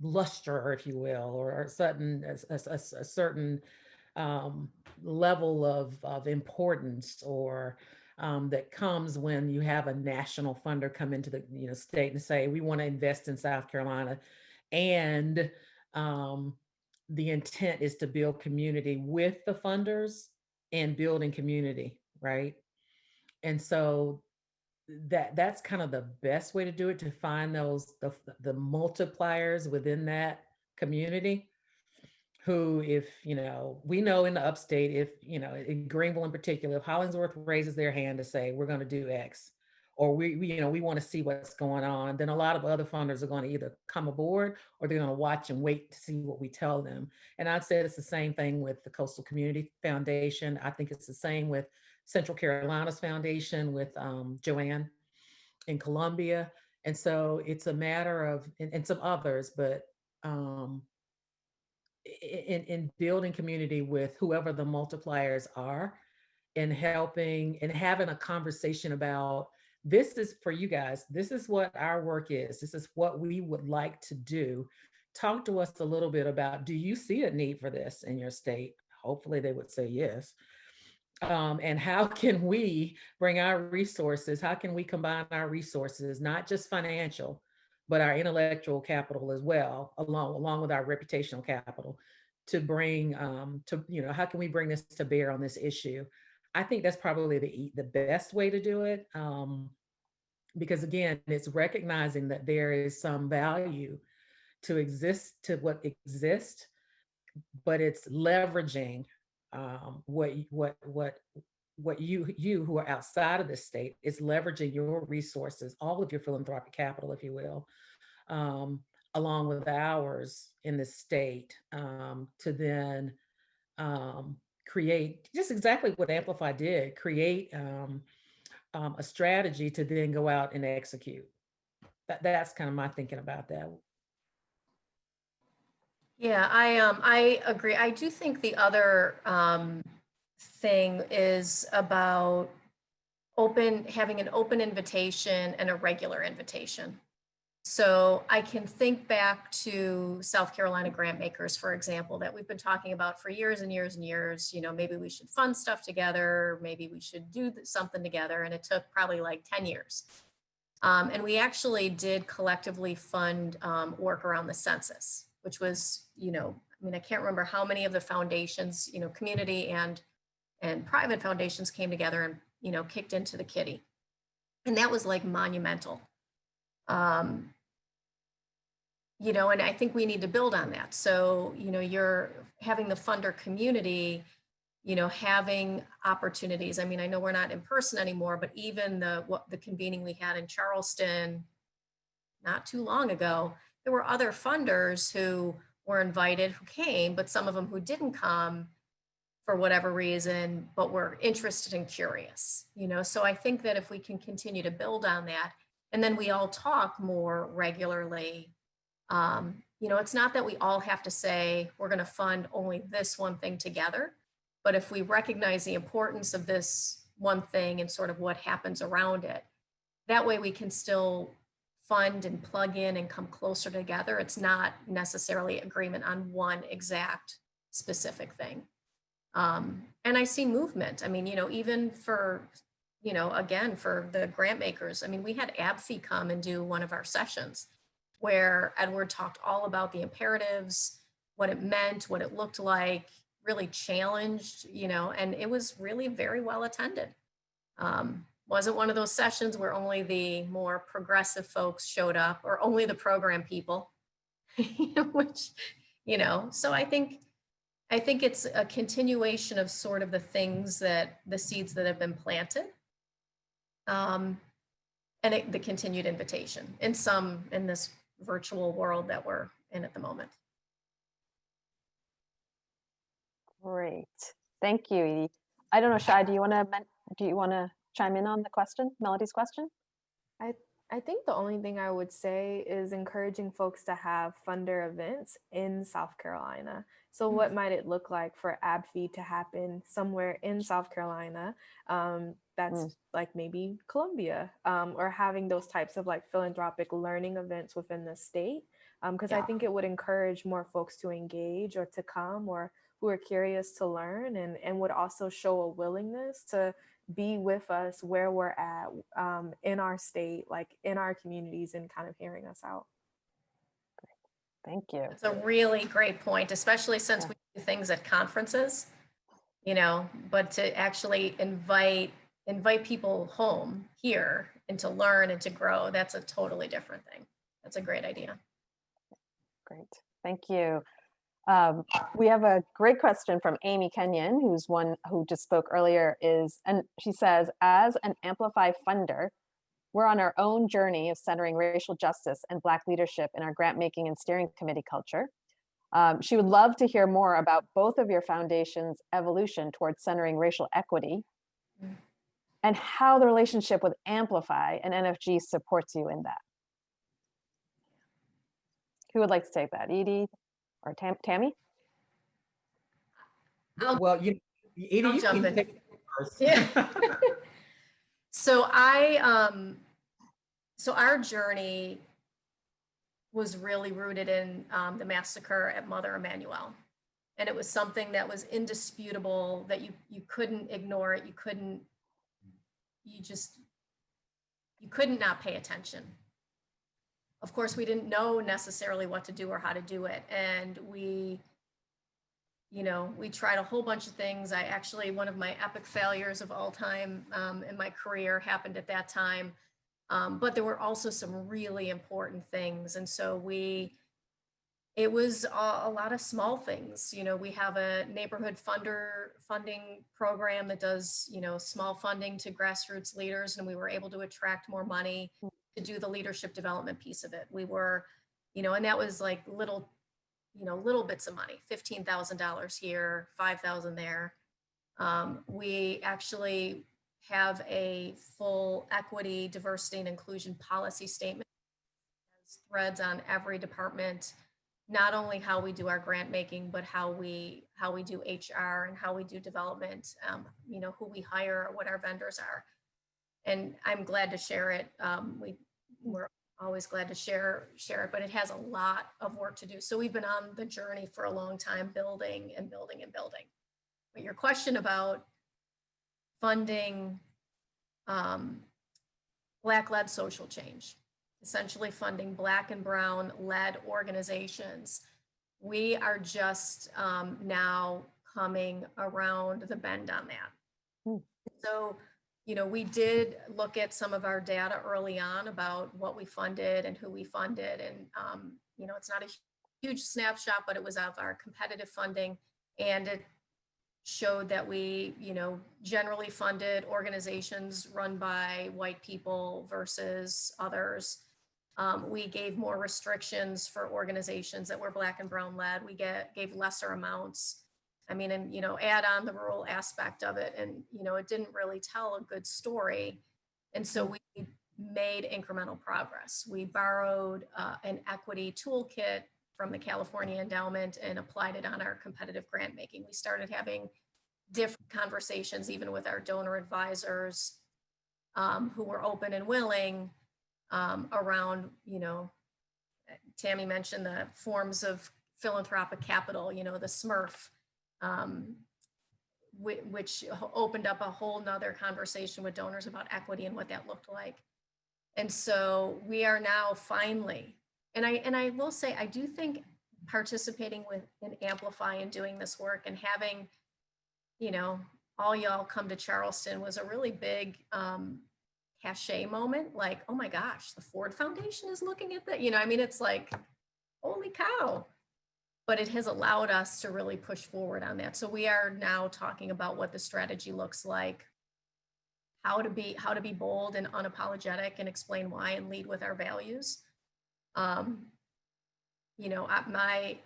luster, if you will, or a certain um, level of importance or that comes when you have a national funder come into the state and say, we want to invest in South Carolina, and um, the intent is to build community with the funders and building community, right? And so that's kind of the best way to do it, to find those the multipliers within that community, who, if we know in the upstate, if in Greenville in particular, if Hollingsworth raises their hand to say we're going to do X, or we want to see what's going on, then a lot of other funders are going to either come aboard or they're going to watch and wait to see what we tell them. And I'd say it's the same thing with the Coastal Community Foundation. I think it's the same with Central Carolina's foundation with Joanne in Columbia. And so it's a matter of, and some others, but in building community with whoever the multipliers are, and helping and having a conversation about, this is for you guys, this is what our work is, this is what we would like to do. Talk to us a little bit about, do you see a need for this in your state? Hopefully they would say yes. And how can we bring our resources? How can we combine our resources, not just financial, but our intellectual capital as well, along with our reputational capital, to bring how can we bring this to bear on this issue? I think that's probably the best way to do it, because again, it's recognizing that there is some value to what exists, but it's leveraging what you who are outside of the state is leveraging your resources, all of your philanthropic capital, if you will, along with ours in the state, to then create just exactly what Amplify did, create a strategy to then go out and execute. That's kind of my thinking about that. Yeah, I agree. I do think the other thing is about having an open invitation and a regular invitation. So I can think back to South Carolina grant makers, for example, that we've been talking about for years and years and years. Maybe we should fund stuff together, maybe we should do something together, and it took probably like 10 years. And we actually did collectively fund work around the census, which was, I can't remember how many of the foundations, community and private foundations came together and, kicked into the kitty. And that was like monumental. And I think we need to build on that. So, you're having the funder community, having opportunities. I know we're not in person anymore, but even the convening we had in Charleston not too long ago, there were other funders who were invited, who came, but some of them who didn't come for whatever reason, but were interested and curious, So I think that if we can continue to build on that, and then we all talk more regularly, it's not that we all have to say we're going to fund only this one thing together, but if we recognize the importance of this one thing and sort of what happens around it, that way we can still fund and plug in and come closer together. It's not necessarily agreement on one exact specific thing. And I see movement. Even for, again, for the grant makers, we had ABFI come and do one of our sessions where Edward talked all about the imperatives, what it meant, what it looked like, really challenged, and it was really very well attended. Wasn't one of those sessions where only the more progressive folks showed up or only the program people, which, so I think it's a continuation of sort of the things the seeds that have been planted. And the continued invitation in this virtual world that we're in at the moment. Great. Thank you, Edie. I don't know, Shai, do you want to chime in on the question, Melody's question? I think the only thing I would say is encouraging folks to have funder events in South Carolina. So what might it look like for ABFE to happen somewhere in South Carolina? That's like maybe Columbia, or having those types of like philanthropic learning events within the state. Because I think it would encourage more folks to engage or to come, or who are curious to learn, and would also show a willingness to be with us where we're at in our state, like in our communities, and kind of hearing us out. Thank you. It's a really great point, especially since we do things at conferences, but to actually invite people home here and to learn and to grow, that's a totally different thing. That's a great idea. Great, thank you. We have a great question from Amy Kenyon, who's one who just spoke earlier, and she says, as an Amplify funder, we're on our own journey of centering racial justice and Black leadership in our grant making and steering committee culture. She would love to hear more about both of your foundations' evolution towards centering racial equity and how the relationship with Amplify and NFG supports you in that. Who would like to take that, Edie or Tammy? Well, Edie, you jump can in. take it first. Yeah. So our journey was really rooted in the massacre at Mother Emanuel. And it was something that was indisputable, that you couldn't ignore it. You couldn't not pay attention. Of course, we didn't know necessarily what to do or how to do it. And we tried a whole bunch of things. One of my epic failures of all time in my career happened at that time. But there were also some really important things. And so it was a lot of small things. We have a neighborhood funding program that does, small funding to grassroots leaders, and we were able to attract more money to do the leadership development piece of it. We were, and that was like little bits of money, $15,000 here, $5,000 there. We actually have a full equity, diversity, and inclusion policy statement. It has threads on every department, not only how we do our grant making, but how we do HR and how we do development, who we hire, what our vendors are. And I'm glad to share it. We're always glad to share it, but it has a lot of work to do. So we've been on the journey for a long time, building and building and building. But your question about funding Black-led social change, essentially funding Black and Brown-led organizations, we are just now coming around the bend on that. So, we did look at some of our data early on about what we funded and who we funded. And, it's not a huge snapshot, but it was of our competitive funding. And it showed that we, generally funded organizations run by white people versus others. We gave more restrictions for organizations that were Black and Brown led. We gave lesser amounts. And, add on the rural aspect of it. And, it didn't really tell a good story. And so we made incremental progress. We borrowed an equity toolkit from the California Endowment and applied it on our competitive grant making. We started having different conversations, even with our donor advisors who were open and willing around, Tammy mentioned the forms of philanthropic capital, the SMRF, which opened up a whole nother conversation with donors about equity and what that looked like. And so we are now finally, and I will say, I do think participating in Amplify and doing this work and having, you know, all y'all come to Charleston was a really big cachet moment. Like, oh my gosh, the Ford Foundation is looking at that. You know, I mean, it's like, holy cow. But it has allowed us to really push forward on that. So we are now talking about what the strategy looks like, how to be bold and unapologetic and explain why and lead with our values. You know,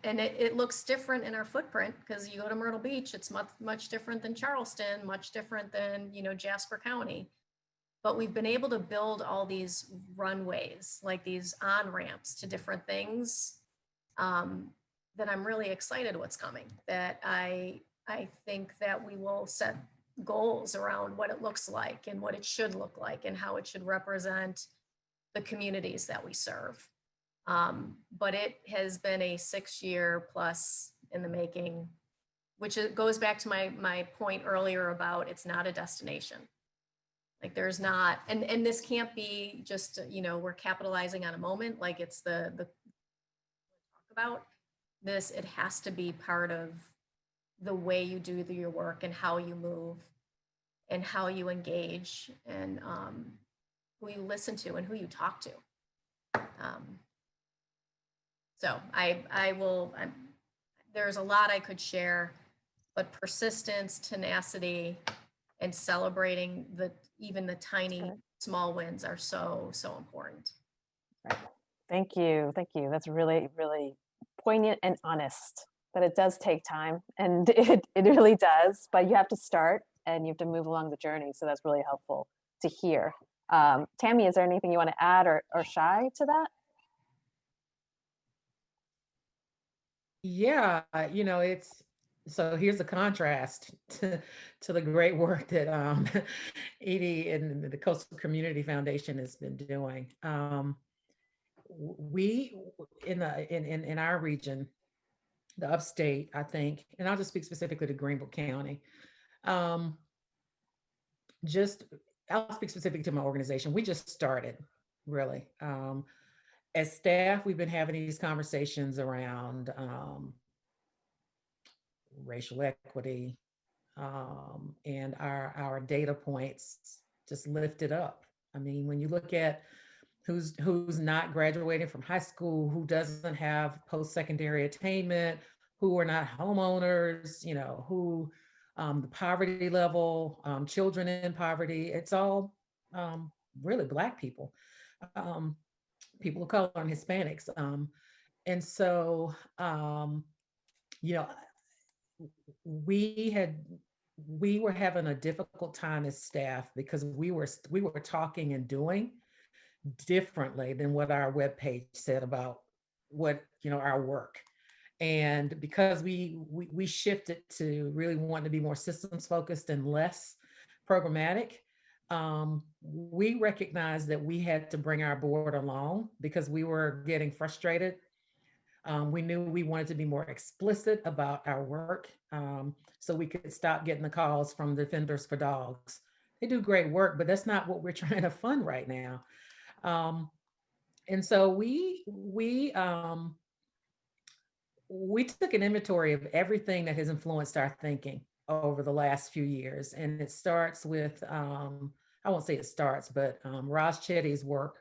it looks different in our footprint because you go to Myrtle Beach, it's much different than Charleston, much different than, you know, Jasper County. But we've been able to build all these runways, like these on-ramps to different things, that I'm really excited what's coming. That I think that we will set goals around what it looks like and what it should look like and how it should represent the communities that we serve. But it has been a 6-year plus in the making, which goes back to my point earlier about it's not a destination. Like there's not, and this can't be just, you know, we're capitalizing on a moment, like it's the talk about this, it has to be part of the way you do your work and how you move and how you engage and who you listen to and who you talk to. So there's a lot I could share, but persistence, tenacity, and celebrating even the tiny small wins are so important. Right. Thank you. That's really, really poignant and honest, that it does take time, and it really does, but you have to start and you have to move along the journey. So that's really helpful to hear. Tammy, is there anything you want to add or Shai to that? Yeah, you know, so here's a contrast to the great work that Edie and the Coastal Community Foundation has been doing. We in our region, the upstate, I think, and I'll just speak specifically to Greenville County. I'll speak specifically to my organization. We just started, really. As staff, we've been having these conversations around racial equity, and our data points just lifted up. I mean, when you look at who's not graduating from high school, who doesn't have post-secondary attainment, who are not homeowners, you know, who the poverty level, children in poverty, it's all really Black people, people of color and Hispanics. And so, you know, we were having a difficult time as staff because we were talking and doing differently than what our webpage said about what, you know, our work. And because we shifted to really wanting to be more systems focused and less programmatic, we recognized that we had to bring our board along because we were getting frustrated. We knew we wanted to be more explicit about our work, so we could stop getting the calls from Defenders for Dogs. They do great work, but that's not what we're trying to fund right now. And so we took an inventory of everything that has influenced our thinking over the last few years. And it starts with, I won't say it starts, but Raj Chetty's work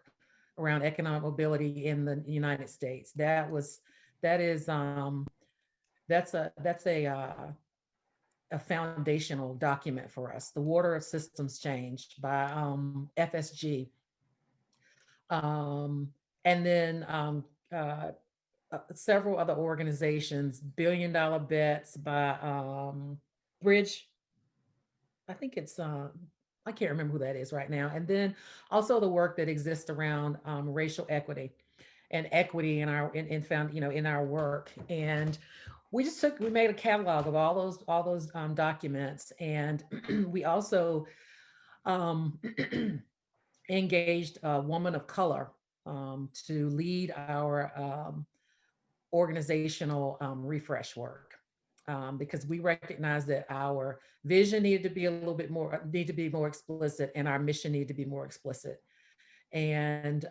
around economic mobility in the United States. That's a foundational document for us. The Water of Systems Change by FSG. And then several other organizations, $1 Billion Bets by Bridge. I think it's, I can't remember who that is right now. And then also the work that exists around racial equity and equity in our work. And we made a catalog of all those documents. And we also engaged a woman of color to lead our organizational refresh work, because we recognize that our vision needed to be more explicit, and our mission needed to be more explicit. And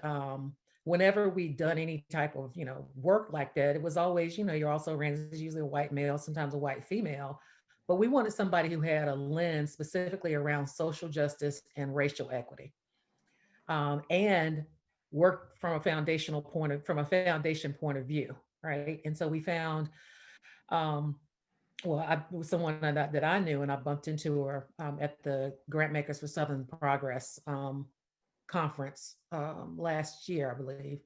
whenever we'd done any type of, work like that, it was always, you're also around, it's usually a white male, sometimes a white female, but we wanted somebody who had a lens specifically around social justice and racial equity, and work from a foundation point of view, right? And so we found, someone that I knew, and I bumped into her at the Grantmakers for Southern Progress conference last year, I believe.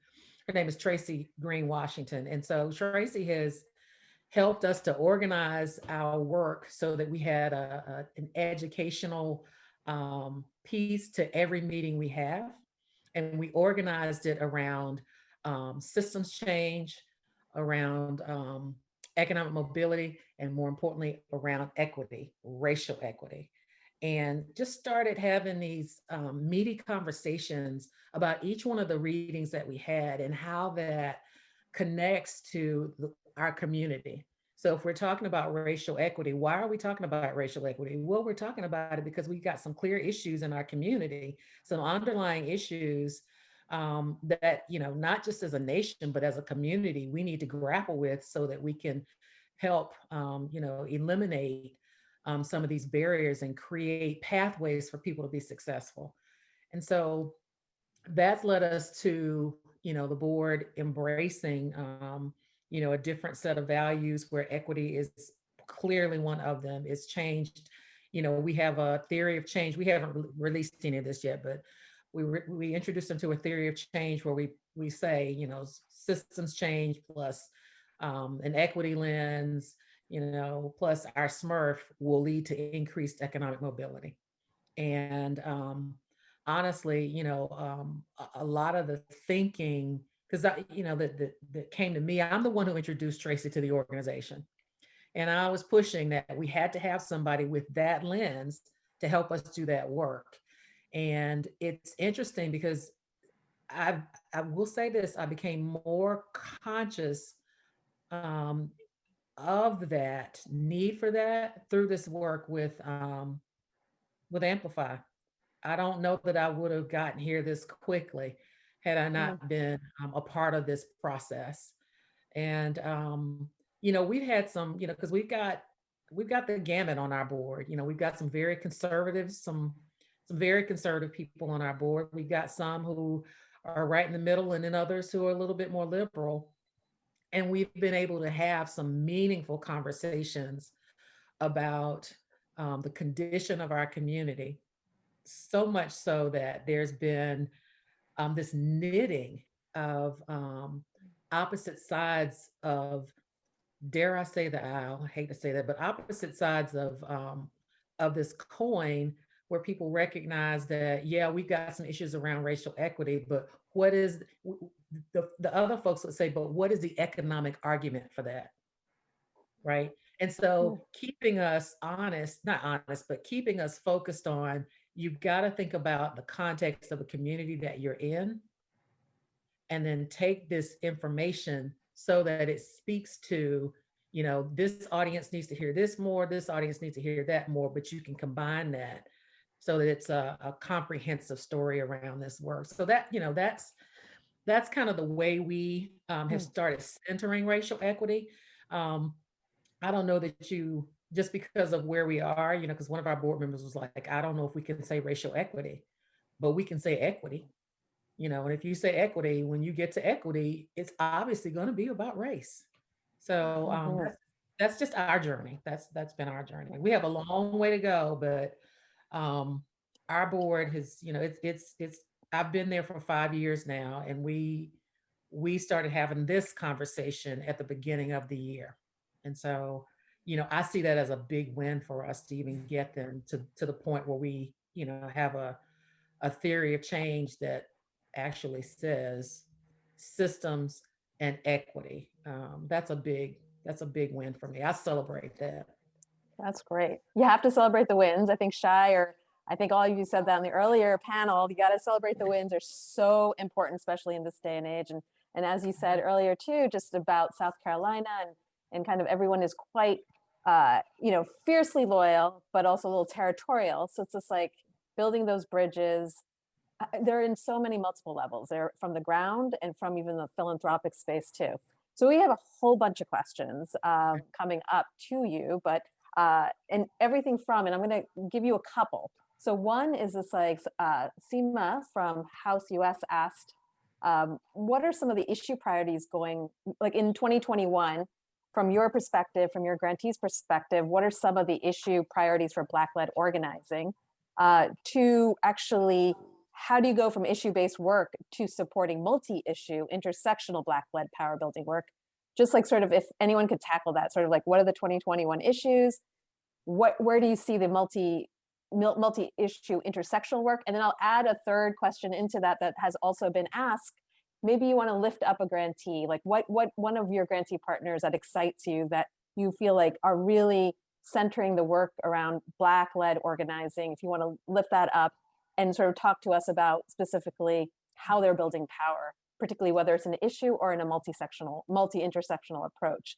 Her name is Tracy Green Washington. And so Tracy has helped us to organize our work so that we had an educational piece to every meeting we have. And we organized it around systems change, around economic mobility, and more importantly, around equity, racial equity. And just started having these meaty conversations about each one of the readings that we had and how that connects to our community. So if we're talking about racial equity, why are we talking about racial equity? Well, we're talking about it because we've got some clear issues in our community, some underlying issues that, not just as a nation, but as a community, we need to grapple with so that we can help, eliminate some of these barriers and create pathways for people to be successful. And so that's led us to, the board embracing, a different set of values where equity is clearly one of them. It's changed. We have a theory of change. We haven't released any of this yet, but we introduced them to a theory of change where we say, systems change plus an equity lens, plus our SMRF will lead to increased economic mobility. And honestly, a lot of the thinking, because that came to me, I'm the one who introduced Tracy to the organization. And I was pushing that we had to have somebody with that lens to help us do that work. And it's interesting because I will say this, I became more conscious of that need for that through this work with Amplify. I don't know that I would have gotten here this quickly had I not been a part of this process. And we've had some, because we've got the gamut on our board. We've got some very conservative, some very conservative people on our board. We've got some who are right in the middle, and then others who are a little bit more liberal. And we've been able to have some meaningful conversations about the condition of our community, so much so that there's been this knitting of opposite sides of, dare I say the aisle, I hate to say that, but opposite sides of this coin, where people recognize that, yeah, we've got some issues around racial equity, but what is the other folks would say, but what is the economic argument for that? Right. And so keeping us not honest, but keeping us focused on, you've got to think about the context of the community that you're in, and then take this information so that it speaks to, this audience needs to hear this more, this audience needs to hear that more, but you can combine that so that it's a comprehensive story around this work. So that, that's kind of the way we have started centering racial equity. I don't know that just because of where we are, because one of our board members was like, I don't know if we can say racial equity, but we can say equity. And if you say equity, when you get to equity, it's obviously going to be about race. So that's just our journey. That's been our journey. We have a long way to go, but our board has, it's I've been there for 5 years now, and we started having this conversation at the beginning of the year. And so, I see that as a big win for us to even get them to the point where we, have a theory of change that actually says systems and equity. That's a big win for me. I celebrate that. That's great. You have to celebrate the wins. I think I think all of you said that in the earlier panel. You got to celebrate the wins. They're so important, especially in this day and age. And as you said earlier too, just about South Carolina and kind of everyone is quite, fiercely loyal, but also a little territorial. So it's just like building those bridges, they're in so many multiple levels. They're from the ground and from even the philanthropic space too. So we have a whole bunch of questions coming up to you, but and everything from, and I'm going to give you a couple. So one is this, like, Seema from House US asked, what are some of the issue priorities going, like in 2021, from your perspective, from your grantees' perspective, what are some of the issue priorities for Black-led organizing? To actually, how do you go from issue-based work to supporting multi-issue, intersectional Black-led power building work? Just like sort of if anyone could tackle that, sort of like what are the 2021 issues? Where do you see the multi-issue intersectional work? And then I'll add a third question into that that has also been asked. Maybe you want to lift up a grantee, like what one of your grantee partners that excites you, that you feel like are really centering the work around Black-led organizing. If you want to lift that up and sort of talk to us about specifically how they're building power, particularly whether it's an issue or in a multi-intersectional approach.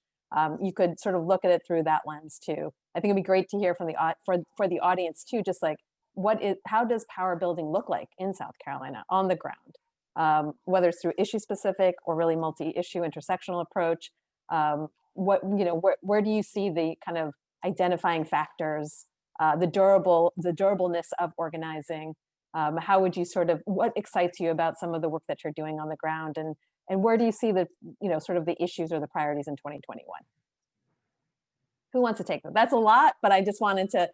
You could sort of look at it through that lens too. I think it'd be great to hear from for the audience too, just like how does power building look like in South Carolina on the ground? Whether it's through issue specific or really multi-issue intersectional approach. Where do you see the kind of identifying factors, the durableness of organizing? How would you what excites you about some of the work that you're doing on the ground, and where do you see the, sort of the issues or the priorities in 2021? Who wants to take them? That's a lot, but I wanted to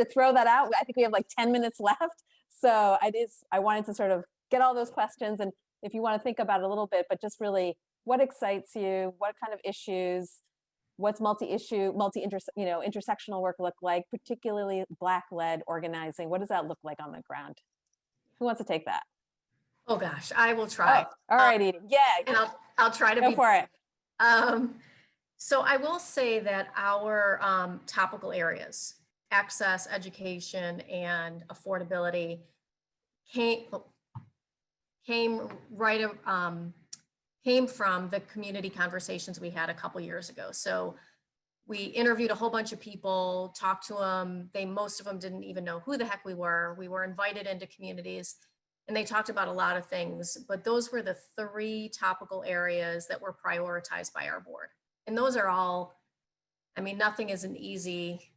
throw that out. I think we have like 10 minutes left. So I wanted to sort of get all those questions, and if you want to think about it a little bit, but just really what excites you, what kind of issues, what's multi-issue, intersectional work look like, particularly Black-led organizing. What does that look like on the ground? Who wants to take that? Oh gosh, I will try. Oh, all right, Edie. Yeah. And I'll try to go for it. So I will say that our topical areas, access, education, and affordability came from the community conversations we had a couple years ago. So we interviewed a whole bunch of people, talked to them. Most of them didn't even know who the heck we were. We were invited into communities, and they talked about a lot of things, but those were the 3 topical areas that were prioritized by our board. And those are all, nothing is an easy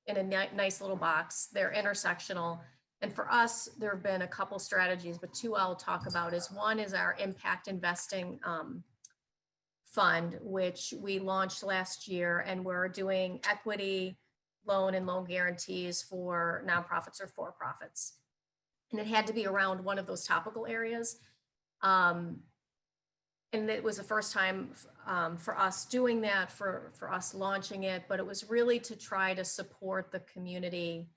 in a nice little box. They're intersectional. And for us, there have been a couple strategies, but 2 I'll talk about is one is our impact investing fund, which we launched last year, and we're doing equity loan and loan guarantees for nonprofits or for-profits. And it had to be around one of those topical areas. And it was the first time for us doing that, for us launching it, but it was really to try to support the community,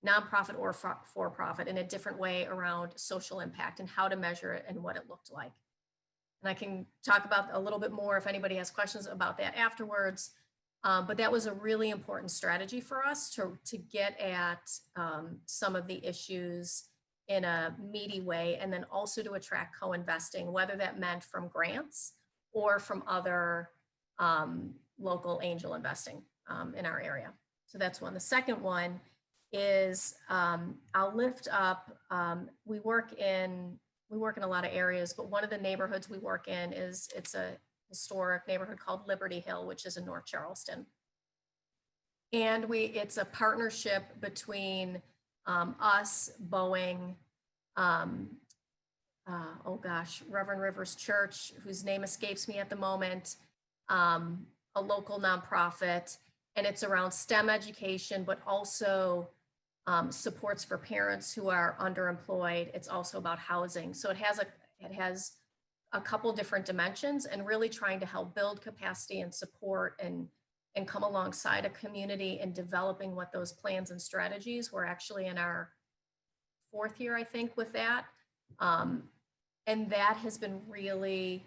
nonprofit or for-profit, in a different way around social impact and how to measure it and what it looked like. And I can talk about a little bit more if anybody has questions about that afterwards. But that was a really important strategy for us to get at some of the issues in a meaty way, and then also to attract co-investing, whether that meant from grants or from other local angel investing in our area. So that's one. The second one is I'll lift up, we work in a lot of areas, but one of the neighborhoods we work in it's a historic neighborhood called Liberty Hill, which is in North Charleston. And it's a partnership between us, Boeing, Reverend Rivers Church, whose name escapes me at the moment, a local nonprofit, and it's around STEM education, but also supports for parents who are underemployed. It's also about housing. So it has a couple different dimensions, and really trying to help build capacity and support and come alongside a community in developing what those plans and strategies. We're actually in our 4th year, I think, with that. And that has been really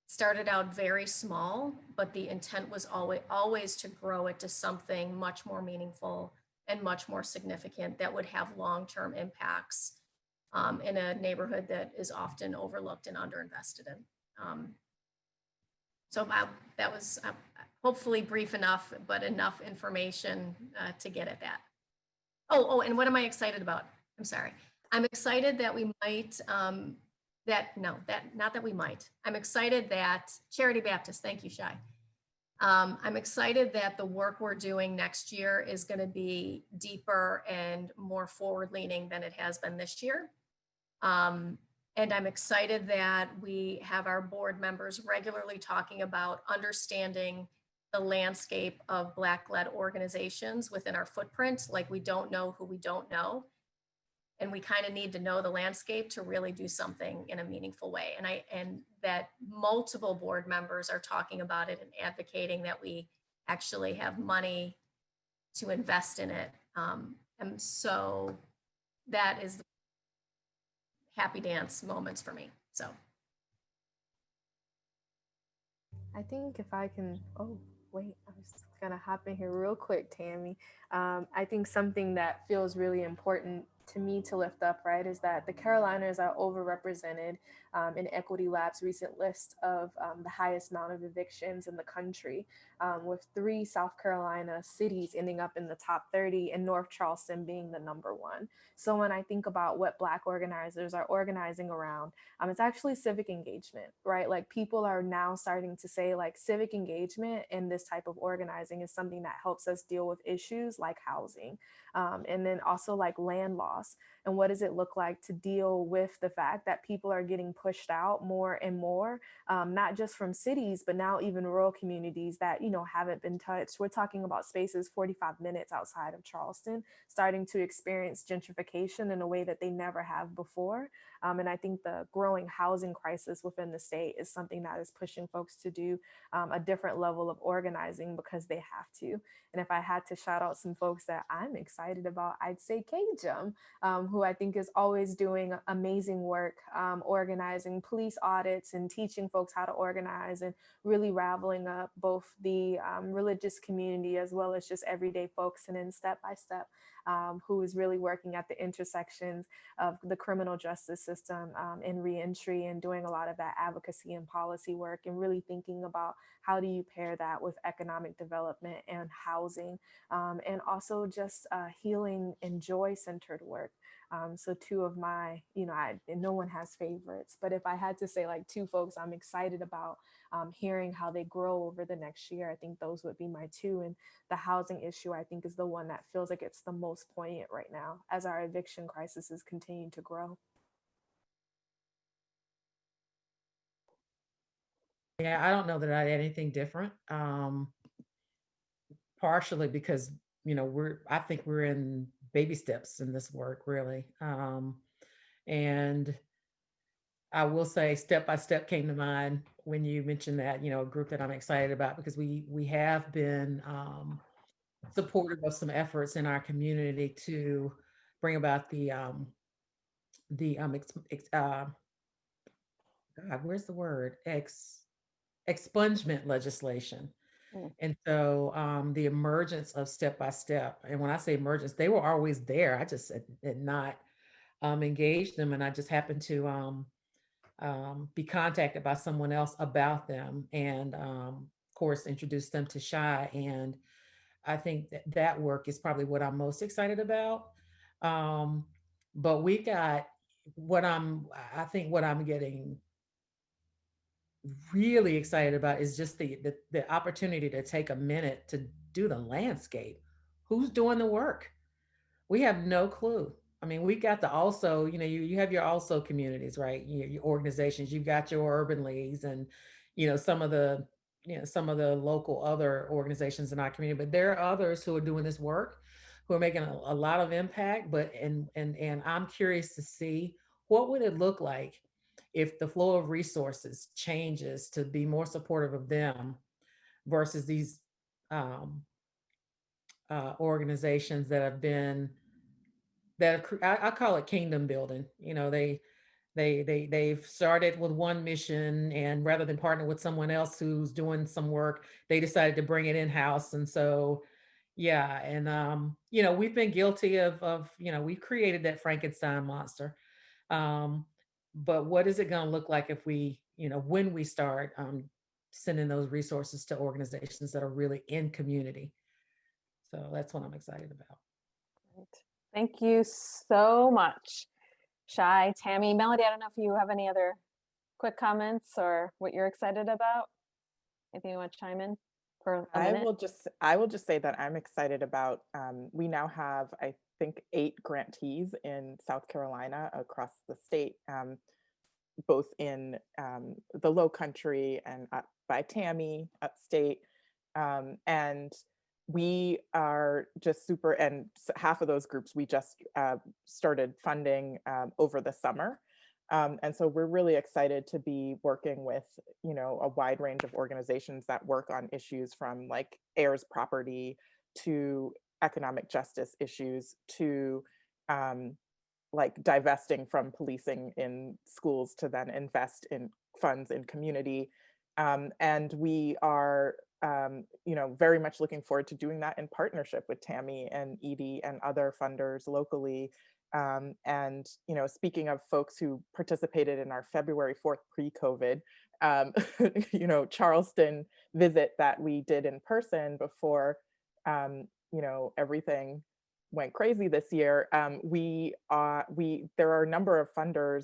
started out very small, but the intent was always to grow it to something much more meaningful and much more significant that would have long-term impacts in a neighborhood that is often overlooked and underinvested in. So that was hopefully brief enough, but enough information to get at that. Oh, and what am I excited about? I'm sorry. I'm excited that we might, not that we might. I'm excited that Charity Baptist, thank you, Shai. I'm excited that the work we're doing next year is going to be deeper and more forward leaning than it has been this year. And I'm excited that we have our board members regularly talking about understanding the landscape of Black-led organizations within our footprint. Like, we don't know who we don't know. And we kind of need to know the landscape to really do something in a meaningful way. And that multiple board members are talking about it and advocating that we actually have money to invest in it. And so that is the happy dance moments for me. So I think if I can, oh, wait, I was gonna hop in here real quick, Tammy. I think something that feels really important to me to lift up, right, is that the Carolinas are overrepresented in Equity Lab's recent list of the highest amount of evictions in the country, with 3 South Carolina cities ending up in the top 30 and North Charleston being the #1. So when I think about what Black organizers are organizing around, it's actually civic engagement, right? Like, people are now starting to say, like, civic engagement and this type of organizing is something that helps us deal with issues like housing, and then also like land loss. And what does it look like to deal with the fact that people are getting pushed out more and more, not just from cities, but now even rural communities that, you know, haven't been touched. We're talking about spaces 45 minutes outside of Charleston starting to experience gentrification in a way that they never have before. And I think the growing housing crisis within the state is something that is pushing folks to do a different level of organizing because they have to. And if I had to shout out some folks that I'm excited about, I'd say KJM, who I think is always doing amazing work, organizing police audits and teaching folks how to organize and really raveling up both the religious community as well as just everyday folks, and then step by step, who is really working at the intersections of the criminal justice system and reentry, and doing a lot of that advocacy and policy work, and really thinking about how do you pair that with economic development and housing, and also just healing and joy-centered work. So 2 of my, you know, and no one has favorites, but if I had to say like 2 folks I'm excited about hearing how they grow over the next year, I think those would be my 2. And the housing issue, I think, is the one that feels like it's the most poignant right now as our eviction crisis is continuing to grow. Yeah, I don't know that I'd add anything different. Partially because, you know, I think we're in baby steps in this work, really. And I will say step by step came to mind when you mentioned that, you know, a group that I'm excited about, because we have been supportive of some efforts in our community to bring about God, where's the word? Expungement legislation. Mm. And so the emergence of step by step, and when I say emergence, they were always there. I just had not engaged them, and I just happened to be contacted by someone else about them, and of course introduced them to Shai. And I think that work is probably what I'm most excited about. But we got I think what I'm getting really excited about is just the opportunity to take a minute to do the landscape. Who's doing the work? We have no clue. I mean, we got the also, you know, you have your also communities, right? Your organizations, you've got your urban leagues, and, you know, some of the local other organizations in our community, but there are others who are doing this work, who are making a lot of impact. But and I'm curious to see what would it look like if the flow of resources changes to be more supportive of them versus these organizations that have been I call it kingdom building. You know, they've started with one mission, and rather than partner with someone else who's doing some work, they decided to bring it in house. And so, yeah, and you know, we've been guilty of you know, we've created that Frankenstein monster. But what is it going to look like if we, you know, when we start sending those resources to organizations that are really in community? So that's what I'm excited about. Thank you so much. Shy, Tammy, Melody, I don't know if you have any other quick comments or what you're excited about. Anything you want to chime in for a minute? I will just say that I'm excited about, we now have, I think, 8 grantees in South Carolina across the state, both in the Low Country and up by Tammy, upstate. And we are just super, and half of those groups we just started funding over the summer. And so we're really excited to be working with, you know, a wide range of organizations that work on issues from like heirs property to economic justice issues to like divesting from policing in schools to then invest in funds in community. And we are, you know, very much looking forward to doing that in partnership with Tammy and Edie and other funders locally. And, you know, speaking of folks who participated in our February 4th pre-COVID, you know, Charleston visit that we did in person before, you know, everything went crazy this year. There are a number of funders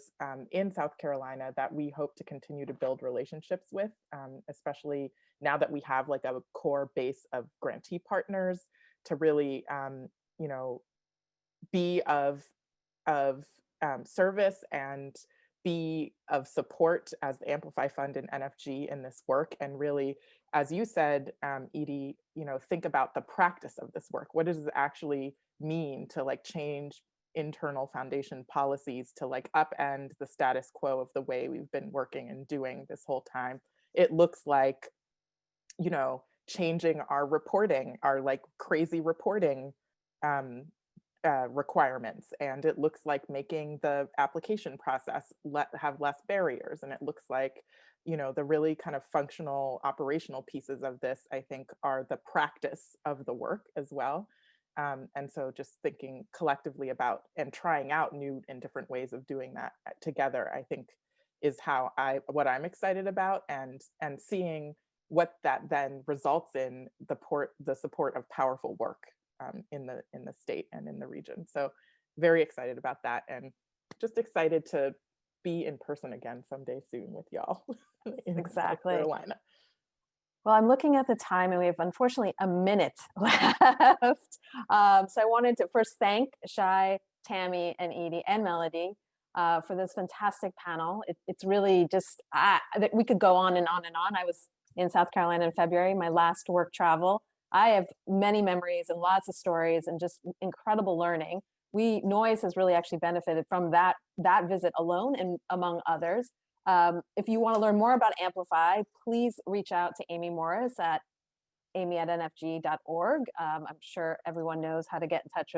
in South Carolina that we hope to continue to build relationships with, especially now that we have like a core base of grantee partners to really, you know, be of service and be of support as the Amplify Fund and NFG in this work. And really, as you said, Edie, you know, think about the practice of this work. What does it actually mean to like change internal foundation policies to like upend the status quo of the way we've been working and doing this whole time? It looks like, you know, changing our reporting, our like crazy reporting requirements, and it looks like making the application process have less barriers, and it looks like, you know, the really kind of functional operational pieces of this, I think, are the practice of the work as well. And so just thinking collectively about and trying out new and different ways of doing that together, I think is what I'm excited about, and seeing what that then results in the support of powerful work in the state and in the region. So very excited about that, and just excited to be in person again someday soon with y'all in South Carolina. Well, I'm looking at the time and we have unfortunately a minute left. So I wanted to first thank Shy, Tammy, and Edie, and Melody for this fantastic panel. It's really just, we could go on and on and on. I was in South Carolina in February, my last work travel. I have many memories and lots of stories and just incredible learning. Noise has really actually benefited from that visit alone and among others. If you want to learn more about Amplify, please reach out to Amy Morris at amy@nfg.org. I'm sure everyone knows how to get in touch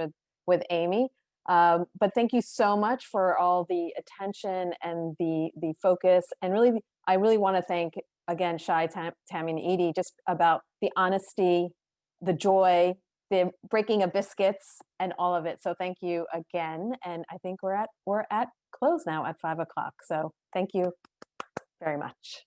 with Amy. But thank you so much for all the attention and the focus. And really, I really want to thank, again, Shy, Tammy, and Edie, just about the honesty, the joy, the breaking of biscuits, and all of it. So thank you again. And I think we're at close now at 5 o'clock. So thank you very much.